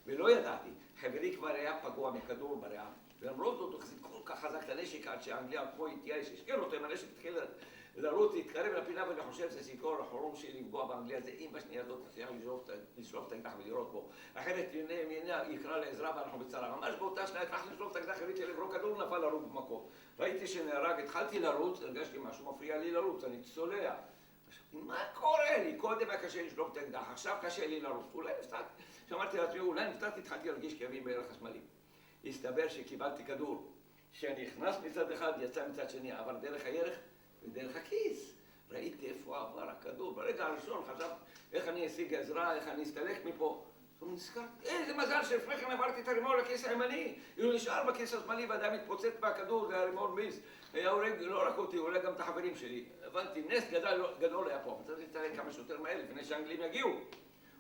ולא ידעתי. חברי כבר היה פגוע מכדור בריאה, ולמרות זאת הוא החזיק כל כך חזק את הנשק עד שהאנגליה כמו התייאש, השכיר אותו עם הנשק, התחיל לרוץ, להתקרב לפינה, ואני חושב שזה סיכור החלום שלי לפגוע באנגליה, זה אם בשנייה הזאת תצליח לשלוף את האקדח ולירות בו. אחרת יקרא לעזרה ואנחנו בצרה. ממש באותה שניה התחלתי לשלוף את האקדח, הראיתי לעברו כדור, נפל לרוץ במקום. ראיתי שנהרג, התחלתי לרוץ, הרגשתי משהו מפריע לי לרוץ, אני צולע. מה קורה לי? קודם היה קשה לשלוף את האקדח, עכשיו קשה לי לרוץ. אולי נפתעתי, שאמרתי לעצמי, אולי נפתעתי, התחלתי להרגיש כאבים בערך השמאלי. הסתבר שקיבלתי כדור, שנכנס מצד אחד, יצא מצד שני, עבר דרך הירך ודרך הכיס. ראיתי איפה עבר הכדור. ברגע הראשון חשב איך אני אשיג עזרה, איך אני אסתלק מפה. הוא נזכר, איזה מזל שלפני כן עברתי את הרימון לכיס הימני. הוא נשאר בכיס השמאלי ואדם מתפוצץ מהכדור והרימון מיס. היה הורג לא רק אותי, הורג גם את החברים שלי. הבנתי, נס גדול היה פה. צריך להתעלם כמה שיותר מהר לפני שהאנגלים יגיעו.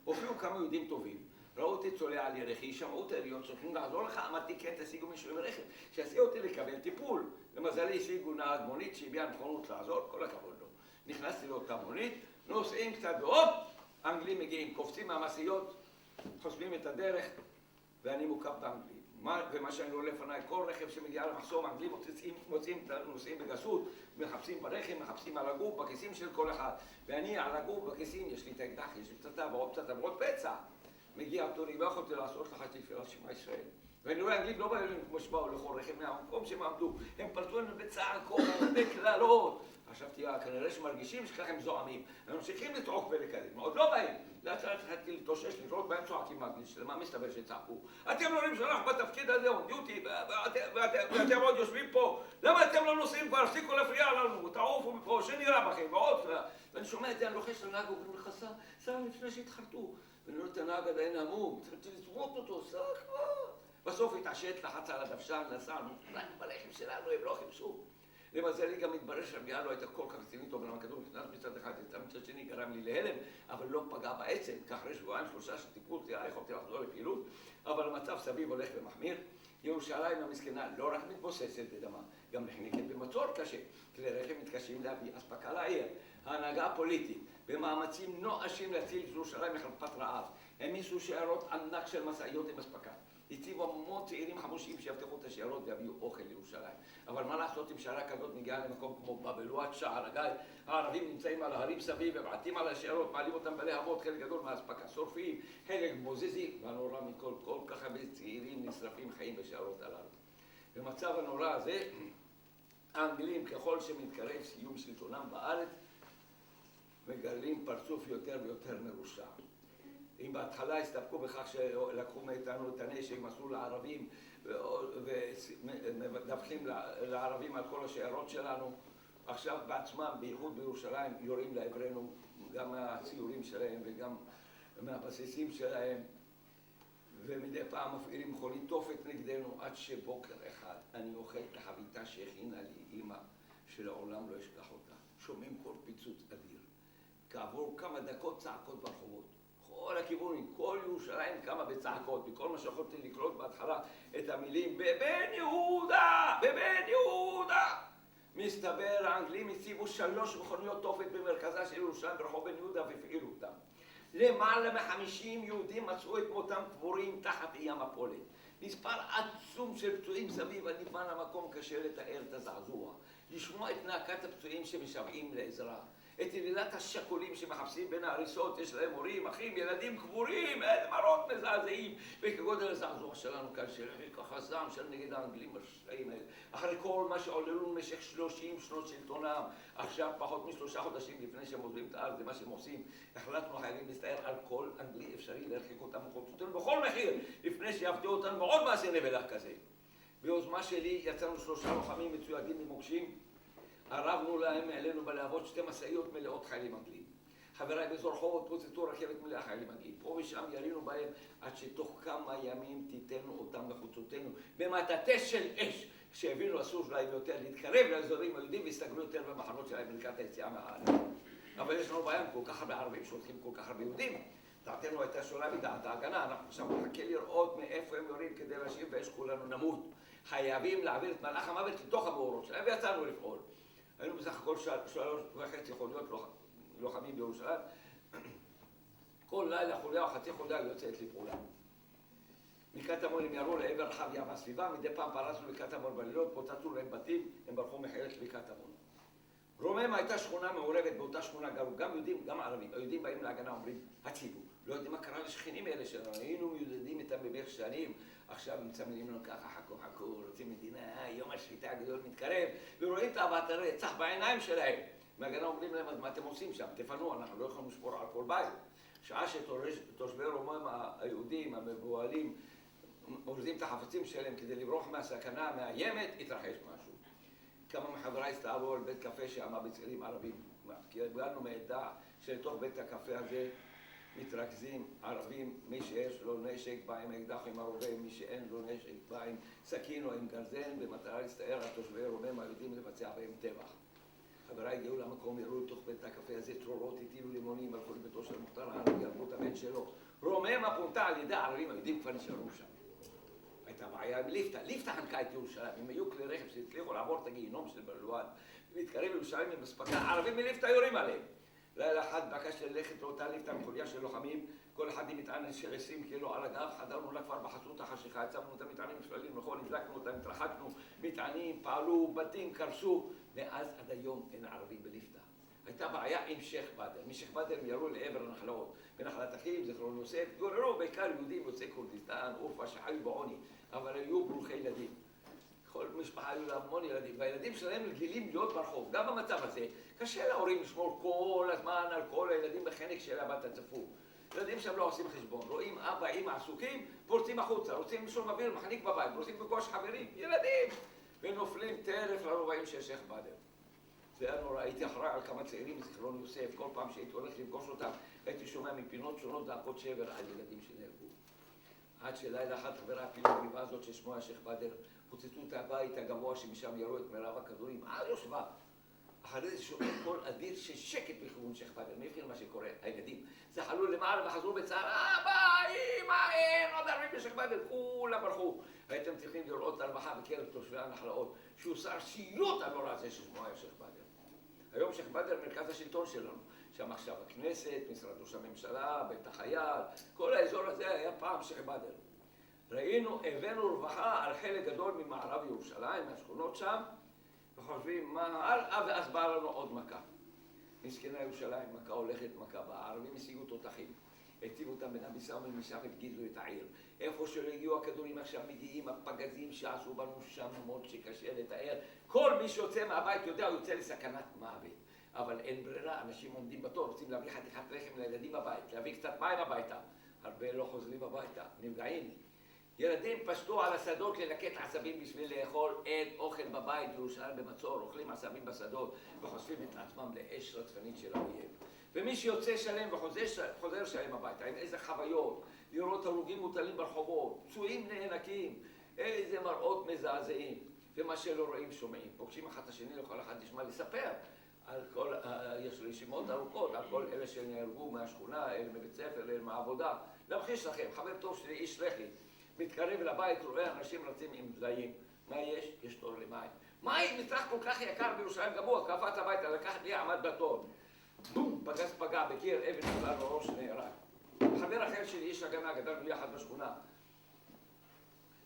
הופיעו כמה יהודים טובים. ראו אותי צולע על ירכי, שמעו את היריות, צריכים לעזור לך, אמרתי כן, תשיגו מישהו עם רכב, שיעשה אותי לקבל טיפול. למזלי השיגו נהג מונית שהביע נכונות לעזור, כל הכבוד לו. נכנסתי לאותה מונית, נוסעים קצת והופ, האנגלים מגיעים, קופצים מהמסעיות, חוסמים את הדרך, ואני מוקף באנגלים. ומה שאני רואה לפניי, כל רכב שמגיע למחסום, האנגלים מוצאים את הנוסעים בגסות, מחפשים ברכב, מחפשים על הגוף, בכיסים של כל אחד. ואני על הגוף, בכיסים, יש לי את האקדח, יש לי פצצה ועוד פצצה ועוד פצע. מגיע תורי, לא יכולתי לעשות לך תפילה שמע ישראל. ואני רואה אנגלים לא באו כמו שבאו לכל רכב מהמקום שהם עמדו, הם פלטו לנו בצעקות, בקללות. חשבתי, כנראה שמרגישים שכך הם זועמים. הם ממשיכים לצעוק ולקדם, עוד לא באים. לאט לאט התחלתי להתאושש, לראות בהם צועקים באנגלית, למה מסתבר שצעקו? אתם לא רואים שאנחנו בתפקיד הזה, on duty, ואתם עוד יושבים פה, למה אתם לא נוסעים כבר? הפסיקו להפריע לנו, תעופו מפה, שנראה בכם, ועוד. ואני שומע את זה, אני לוחש לנהג, ואומרים לך, סע לפני שהתחרטו. ואני רואה את הנהג עדיין המום, התחלתי לצרוק אותו, סע כבר. בסוף התעשת, לחץ על הדוושה, נסענו, רק ברכב שלנו הם לא חיפשו. למזלי גם מתברר שהפגיעה לא הייתה כל כך רצינית, אומנם הכדור נכנס מצד אחד, מצד שני גרם לי להלם, אבל לא פגע בעצם, כך אחרי שבועיים, 3 של טיפול, יכולתי לחזור לפעילות, אבל המצב סביב הולך ומחמיר. ירושלים המסכנה לא רק מתבוססת בדמה, גם נחנקת במצור קשה, כלי רכב מתקשים להביא אספקה לעיר. ההנהגה הפוליטית במאמצים נואשים להציל את ירושלים מחרפת רעב, העמיסו שיירות ענק של משאיות עם אספקה. הציבו המון צעירים חמושים שיפתחו את השיירות ויביאו אוכל לירושלים. אבל מה לעשות אם שיירה כזאת מגיעה למקום כמו בבלואט, שער הגיא, הערבים נמצאים על ההרים סביב, ובעטים על השיירות, מעלים אותם בלהבות, חלק גדול מהאספקה, שורפים, חלק מוזזים, והנורא מכל, כל כך הרבה צעירים נשרפים חיים בשיירות הללו. במצב הנורא הזה, האנגלים ככל שמתקרב סיום שלטונם בארץ, מגלים פרצוף יותר ויותר מרושע. אם בהתחלה הסתפקו בכך שלקחו מאיתנו את הנשק, מסרו לערבים ומדווחים לערבים על כל השיירות שלנו, עכשיו בעצמם, בייחוד בירושלים, יורים לעברנו גם מהציורים שלהם וגם מהבסיסים שלהם, ומדי פעם מפעילים מכונית תופת נגדנו, עד שבוקר אחד אני אוכל את החביתה שהכינה לי אמא, שלעולם לא אשכח אותה. שומעים כל פיצוץ אדיר. כעבור כמה דקות צעקות ברחובות. כל הכיוונים, כל ירושלים קמה בצעקות, בכל מה שיכולתי לקלוט בהתחלה את המילים בבן יהודה! בבן יהודה! מסתבר, האנגלים הציבו 3 מכוניות תופת במרכזה של ירושלים ברחוב בן יהודה והפעילו אותם. למעלה מ50 יהודים מצאו את מותם קבורים תחת אי המפולת. מספר עצום של פצועים סביב, נבן המקום קשה לתאר את הזעזוע. לשמוע את נאקת הפצועים שמשוועים לעזרה. את ילדת השכולים שמחפשים בין ההריסות, יש להם הורים, אחים, ילדים קבורים, איזה מראות מזעזעים. וכגודל הזעזוע שלנו כאן, ככה זעם של נגד האנגלים השלעים האלה. אחרי כל מה שעוללו במשך 30 שנות שלטונם, עכשיו פחות מ3 חודשים לפני שהם עוזבים את הארץ, זה מה שהם עושים. החלטנו חייבים להסתער על כל אנגלי אפשרי להרחיק אותם מחוצותינו בכל מחיר, לפני שיפתיעו אותנו בעוד מעשה נבלה כזה. ביוזמה שלי יצאנו 3 לוחמים מצוידים ממוקשים, ערבנו להם אלינו בלהבות 2 משאיות מלאות חיילים אנגלים. חבריי באזור רחובות פוצצו רכבת מלאה חיילים אנגלים. פה ושם ירינו בהם עד שתוך כמה ימים תיתנו אותם בחוצותינו במטאטא של אש, שהבינו אסור להם יותר להתקרב לאזורים היהודים והסתגרו יותר במחנות שלהם לקראת היציאה מהארץ. אבל יש לנו בעיה כל כך הרבה ערבים שהולכים כל כך הרבה יהודים. דעתנו הייתה שונה מדעת ההגנה, אנחנו עכשיו נחכה לראות מאיפה הם יורים כדי להשיב באש כולנו נמות. חייבים להעביר את מלאך המוות לתוך המאורות שלהם ויצאנו לפעול. היינו בסך הכל 3.5 חוליות לוחמים בירושלים. כל לילה חוליה או חצי חוליה יוצאת לפעולה. קטמון הם ירו לעבר רחביה והסביבה, מדי פעם פרצנו לקטמון בלילות, פוצצנו להם בתים, הם ברחו מחלק לקטמון. רוממה הייתה שכונה מעורבת, באותה שכונה גרו גם יהודים, גם ערבים. היהודים באים להגנה, אומרים, הציבו. לא יודעים מה קרה לשכנים האלה שלנו, היינו מיודדים איתם במשך שנים, עכשיו הם מצמנים לנו ככה, חכו, רוצים מדינה, יום השחיטה הגדול מתקרב, ורואים את אהבת הרצח בעיניים שלהם. מהגנה אומרים להם, אז מה אתם עושים שם? תפנו, אנחנו לא יכולים לשמור על כל בית. שעה שתושבי רוממה היהודים, המבוהלים, אורזים את החפצים שלהם כדי לברוח מהסכנה המאיימת, התרחש משהו. כמה מחבריי הסתערו על בית קפה שעמה בצעירים ערבים. כי הגענו מעדה שלתוך בית הקפה הזה מתרכזים ערבים, מי שיש לו נשק בא עם אקדח עם הרובה, מי שאין לו נשק בא עם סכין או עם גרזן, במטרה להסתער על תושבי רוממה היהודים לבצע בהם טבח. חבריי הגיעו למקום, יראו לתוך בית הקפה הזה צרורות, הטילו לימונים, הלכו לביתו של מוכתר הערבי, הרגו את הבן שלו. רוממה פונתה על ידי הערבים, היהודים כבר נשארו שם. הייתה בעיה עם ליפתא, ליפתא חנקה את ירושלים, אם היו כלי רכב שהצליחו לעבור את הגיהינום של בלואד ולהתקרב לירושלים עם אספקה, הערבים מליפתא יורים עליהם. לילה אחד בקש ללכת לאותה ליפתא מחוליה של לוחמים, כל אחד עם מטען של 20 קילו על הגב, חדרנו לכפר בחסות החשיכה, הצבנו את המטענים השללים, נכון, הדלקנו אותם, התרחקנו, מטענים, פעלו, בתים, קרסו, מאז עד היום אין ערבים בליפתא. הייתה בעיה עם שייח' באדר, משייח' באדר הם ירו לעבר הנחלאות, בנחלת אחים, זכרון יוסף, גוררו בעיקר יהודים יוצאי כורדיסטן, אורפה, שחיו בעוני, אבל היו ברוכי ילדים. כל משפחה היו לה המון ילדים, והילדים שלהם רגילים להיות ברחוב. גם במצב הזה, קשה להורים לשמור כל הזמן על כל הילדים בחנק של הבת הצפוף. ילדים שם לא עושים חשבון, רואים אבא, אמא עסוקים, פורצים החוצה, רוצים לשום אוויר, מחניק בבית, רוצים לפגוש חברים, ילדים, ונופלים טרף לרובעים של שייח' באדר. זה היה נורא, הייתי אחראי על כמה צעירים מזכרון יוסף, כל פעם שהייתי הולך לפגוש אותם, הייתי שומע מפינות שונות זעקות שבר על ילדים שנהרגו. עד שלילה אחד חברה אפילו בגבעה הזאת ששמו השייח' באדר, פוצצו את הבית הגבוה שמשם ירו את מרב הכדורים על יושבה. אחרי זה שומע קול אדיר של שקט בכיוון שייח' באדר, מי הבחין מה שקורה? הילדים זחלו למעלה וחזרו בצער, אבא, אמא, אין עוד ערבים בשייח' באדר, כולם ברחו. הייתם צריכים לראות את הרווחה בקרב תושבי הנחלאות, שהוא שר סיוט הנורא הזה ששמו היה שייח' באדר. היום שייח' באדר מרכז השלטון שלנו, שם עכשיו הכנסת, משרד ראש הממשלה, בית החייל, כל האזור הזה היה פעם שייח' באדר. ראינו, הבאנו רווחה על חלק גדול ממערב ירושלים, מהשכונות שם, וחושבים מה הלאה, ואז באה לנו עוד מכה. מסכנה ירושלים, מכה הולכת, מכה באה, הערבים השיגו תותחים. הציבו אותם בין הביסה ומשם הפגיזו את העיר. איפה שלא הגיעו הכדורים עכשיו מגיעים, הפגזים שעשו בנו שמות שקשה לתאר. כל מי שיוצא מהבית יודע, הוא יוצא לסכנת מוות. אבל אין ברירה, אנשים עומדים בתור, רוצים להביא חתיכת לחם לילדים בבית, להביא קצת מים הביתה. הרבה לא חוזרים הביתה, נפגעים. ילדים פשטו על השדות ללקט עשבים בשביל לאכול, אין אוכל בבית, ירושלים במצור, אוכלים עשבים בשדות וחושפים את עצמם לאש רצחנית של האויב. ומי שיוצא שלם וחוזר שלם הביתה, עם איזה חוויות, לראות הרוגים מוטלים ברחובות, פצועים נאנקים, איזה מראות מזעזעים. ומה שלא רואים שומעים, פוגשים אחד את השני, לכל אחד נשמע לספר על כל, יש רשימות ארוכות, על כל אלה שנהרגו מהשכונה, אלה מבית ספר, אלה מהעבודה. להמחיש לכם, חבר טוב שלי, איש לח"י, מתקרב לבית, רואה אנשים רצים עם דליים. מה יש? יש תור למים. מים מצרך כל כך יקר בירושלים גבוה, קפץ הביתה, לקח לי, עמד בתור. בום, פגז פגע בקיר, אבן נפלה בראש, נהרג. חבר אחר שלי, איש הגנה, גדלנו יחד בשכונה.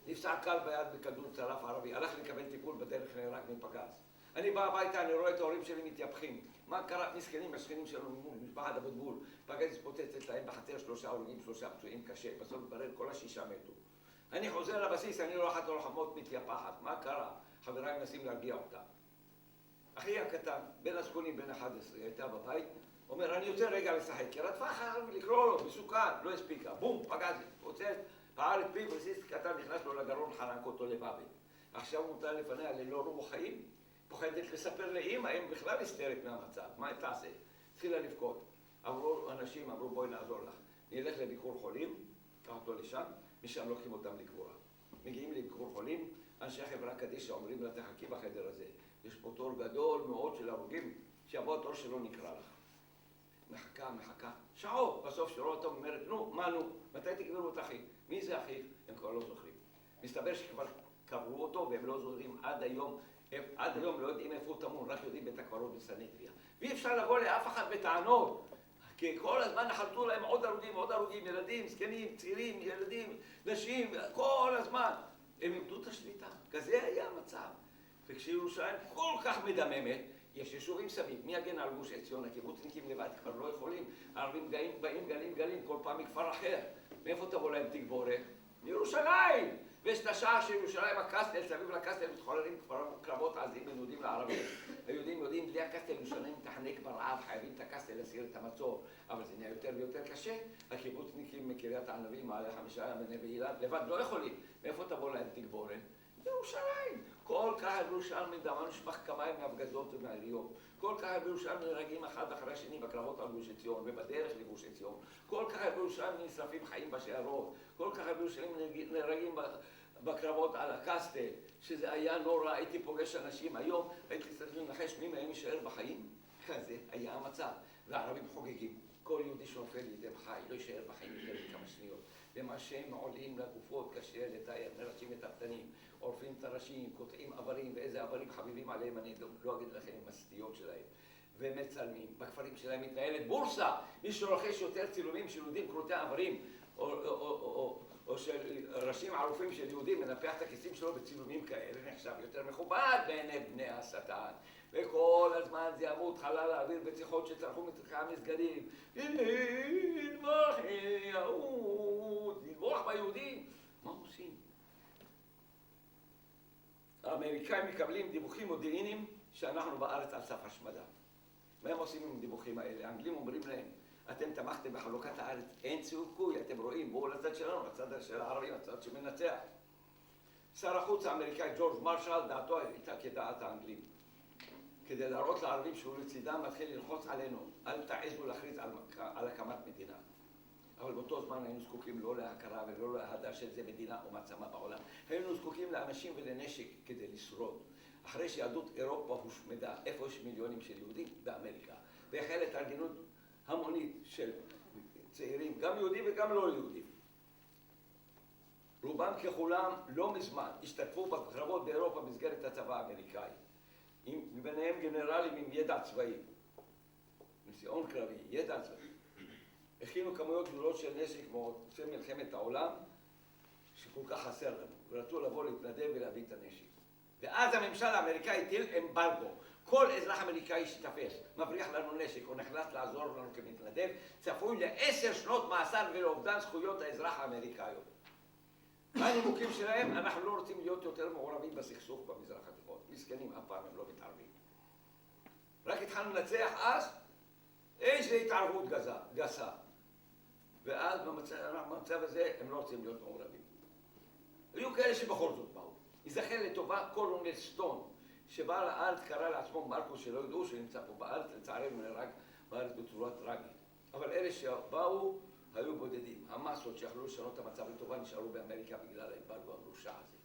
נפצע קל ביד בכדור צלף ערבי, הלך לקבל טיפול בדרך, נהרג מפגז. אני בא הביתה, אני רואה את ההורים שלי מתייפחים. מה קרה? מסכנים, השכנים שלנו ממול, משפחת אבוטבול. פגז פוצצת להם בחצר 3 הרוגים, 3 פצועים קשה. בסוף מתברר, כל ה6 מתו. אני חוזר לבסיס, אני רואה אחת הלוחמות מתייפחת. מה קרה? חבריי מנסים להרגיע אותה. אחי הקטן, בן הזקונים, בן 11, הייתה בבית, אומר, אני יוצא רגע לשחק, כי רדפה אחריו לקרוא לו, מסוכן, לא הספיקה. בום, פגז, פוצץ, פער את פיו, רסיס קטן נכנס לו לגרון, חנק אותו לבבי. עכשיו הוא מוטל לפניה ללא רוח חיים. פוחדת לספר לאמא, אם בכלל הסתרת מהמצב, מה היא תעשה? התחילה לבכות. אמרו אנשים, אמרו בואי נעזור לך. נלך לביקור חולים, קח אותו לשם, משם לוקחים אותם לקבורה. מגיעים לביקור חולים, אנשי חברה קדישא אומרים לה, תחכי בחדר הזה. יש פה תור גדול מאוד של הרוגים, שיבוא התור שלא נקרא לך. מחכה, שעות, בסוף שרואה אותו אומרת, נו, מה נו? מתי תקברו את אחי? מי זה אחיך? הם כבר לא זוכרים. מסתבר שכבר קברו אותו והם לא זוכרים עד היום לא יודעים איפה הוא טמון, רק יודעים בית הקברות בסנהדריה. ואי אפשר לבוא לאף אחד בטענות. כי כל הזמן נחלטו להם עוד הרוגים, ילדים, זקנים, צעירים, ילדים, נשים, כל הזמן. הם איבדו את השליטה. כזה היה המצב. וכשירושלים כל כך מדממת, יש יישובים סביב. מי יגן על גוש עציון? הקיבוצניקים לבד כבר לא יכולים. הערבים באים גלים, כל פעם מכפר אחר. מאיפה תבוא להם תגבורת? מירושלים! ויש את השעה של ירושלים הקסטל, סביב לקסטל מתחוללים קרבות עזים בין יהודים לערבים. היהודים יודעים, בלי הקסטל ירושלים תחנק ברעב, חייבים את הקסטל להסיר את המצור. אבל זה נהיה יותר ויותר קשה. הקיבוצניקים מקריית הענבים, מעלה 5 בנווה אילן, לבד לא יכולים. מאיפה תבוא להם תגבורת? ירושלים. כל קהל בירושלים דמן נשפך כמים מהפגזות ומהעיריות. כל קהל בירושלים נהרגים אחד אחרי השני בקרבות על גוש עציון ובדרך לגוש עציון. כל קהל בירושלים נשרפים חיים בשערות. כל קהל בירושלים נהרגים בקרבות על הקסטל, שזה היה נורא. הייתי פוגש אנשים היום, הייתי צריך לנחש מי מהם יישאר בחיים. כזה היה המצב. והערבים חוגגים. כל יהודי שנופל לידם חי, לא יישאר בחיים יותר מכמה שניות. ומה שהם עולים לגופות קשה לתאר, מרשים את הפתנים, עורפים את הראשים, קוטעים איברים, ואיזה איברים חביבים עליהם, אני לא אגיד לכם עם הסטיות שלהם. ומצלמים. בכפרים שלהם מתנהלת בורסה. מי שרוכש יותר צילומים של יהודים קרוטי איברים, או של ראשים ערופים של יהודים, מנפח את הכיסים שלו בצילומים כאלה, נחשב יותר מכובד בעיני בני השטן. וכל הזמן זה ימות חלל האוויר בציחות שצרכו מצרכי המסגדים. נדבח יהוד, נדבח ביהודים. מה עושים? האמריקאים מקבלים דיווחים מודיעיניים שאנחנו בארץ על סף השמדה. מה הם עושים עם הדיווחים האלה? האנגלים אומרים להם, אתם תמכתם בחלוקת הארץ, אין סיכוי, אתם רואים, בואו לצד שלנו, לצד של הערבים, לצד שמנצח. שר החוץ האמריקאי ג'ורג' מרשל, דעתו הייתה כדעת האנגלים. כדי להראות לערבים שהוא לצידם, מתחיל ללחוץ עלינו, אל תעזו להכריז על הקמת מדינה. אבל באותו זמן היינו זקוקים לא להכרה ולא להדה של זה מדינה או מעצמה בעולם. היינו זקוקים לאנשים ולנשק כדי לשרוד. אחרי שיהדות אירופה הושמדה, איפה יש מיליונים של יהודים? באמריקה. והחלה התארגנות המונית של צעירים, גם יהודים וגם לא יהודים. רובם ככולם לא מזמן השתתפו בקרבות באירופה במסגרת הצבא האמריקאי. ביניהם גנרלים עם ידע צבאי, ניסיון קרבי, ידע צבאי. הכינו כמויות גדולות של נשק מוצא מלחמת העולם, שכל כך חסר לנו, ורצו לבוא להתנדב ולהביא את הנשק. ואז הממשל האמריקאי הטיל אמברגו. כל אזרח אמריקאי שתפס, מבריח לנו נשק או נכנס לעזור לנו כמתנדב, צפוי ל10 שנות מאסר ולאובדן זכויות האזרח האמריקאיות. מה הנימוקים שלהם? אנחנו לא רוצים להיות יותר מעורבים בסכסוך במזרח התיכון. מסכנים, אף פעם הם לא מתערבים. רק התחלנו לנצח אז, איזו התערבות גסה. ואז במצב הזה הם לא רוצים להיות מעורבים. היו כאלה שבכל זאת באו. יזכר לטובה קולונל סטון, שבא לארץ, קרא לעצמו מרקוס, שלא ידעו שנמצא פה בארץ, לצערנו נהרג בארץ בצורה טרגית. אבל אלה שבאו היו בודדים. המסות שיכלו לשנות את המצב לטובה נשארו באמריקה בגלל האמברגו המרושע הזה.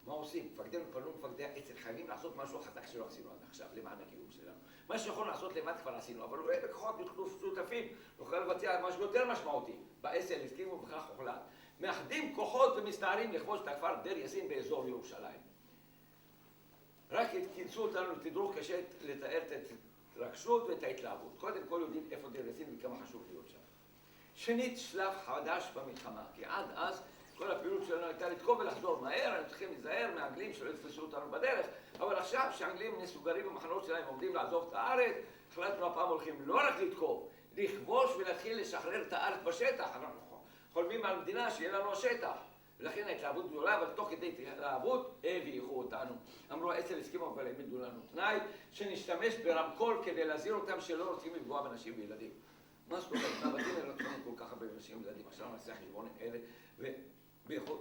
מה עושים? מפקדינו פנו מפקדי האצ"ל, חייבים לעשות משהו חזק שלא עשינו עד עכשיו, למען הקיום שלנו. מה שיכולנו לעשות לבד כבר עשינו, אבל אולי בכוחות שותפים נוכל לבצע משהו יותר משמעותי. באצ"ל הסכימו וכך הוחלט. מאחדים כוחות ומסתערים לכבוש את הכפר דיר יאסין באזור ירושלים. רק כינסו אותנו לתדרוך קשה לתאר את ההתרגשות ואת ההתלהבות. קודם כל יודעים איפה דיר יאסין וכמה חשוב להיות שם. שנית, שלב חדש במלחמה, כי עד אז כל הפעילות שלנו הייתה לתקוף ולחזור מהר, היינו צריכים להיזהר מהאנגלים שלא יתפסו אותנו בדרך, אבל עכשיו שהאנגלים מסוגרים במחנות שלהם עומדים לעזוב את הארץ, החלטנו הפעם הולכים לא רק לתקוף, לכבוש ולהתחיל לשחרר את הארץ בשטח. אנחנו חולמים על מדינה שיהיה לנו השטח. ולכן ההתלהבות גדולה, אבל תוך כדי התלהבות הביכו אותנו. אמרו, האצ"ל הסכימו, אבל הם העמידו לנו תנאי שנשתמש ברמקול כדי להזהיר אותם שלא רוצים לפגוע בנשים וילדים. מה זאת אומרת? הבתים האלה רצו כל כך הרבה בנשים וילדים. עכשיו נעשה חשבון אלה,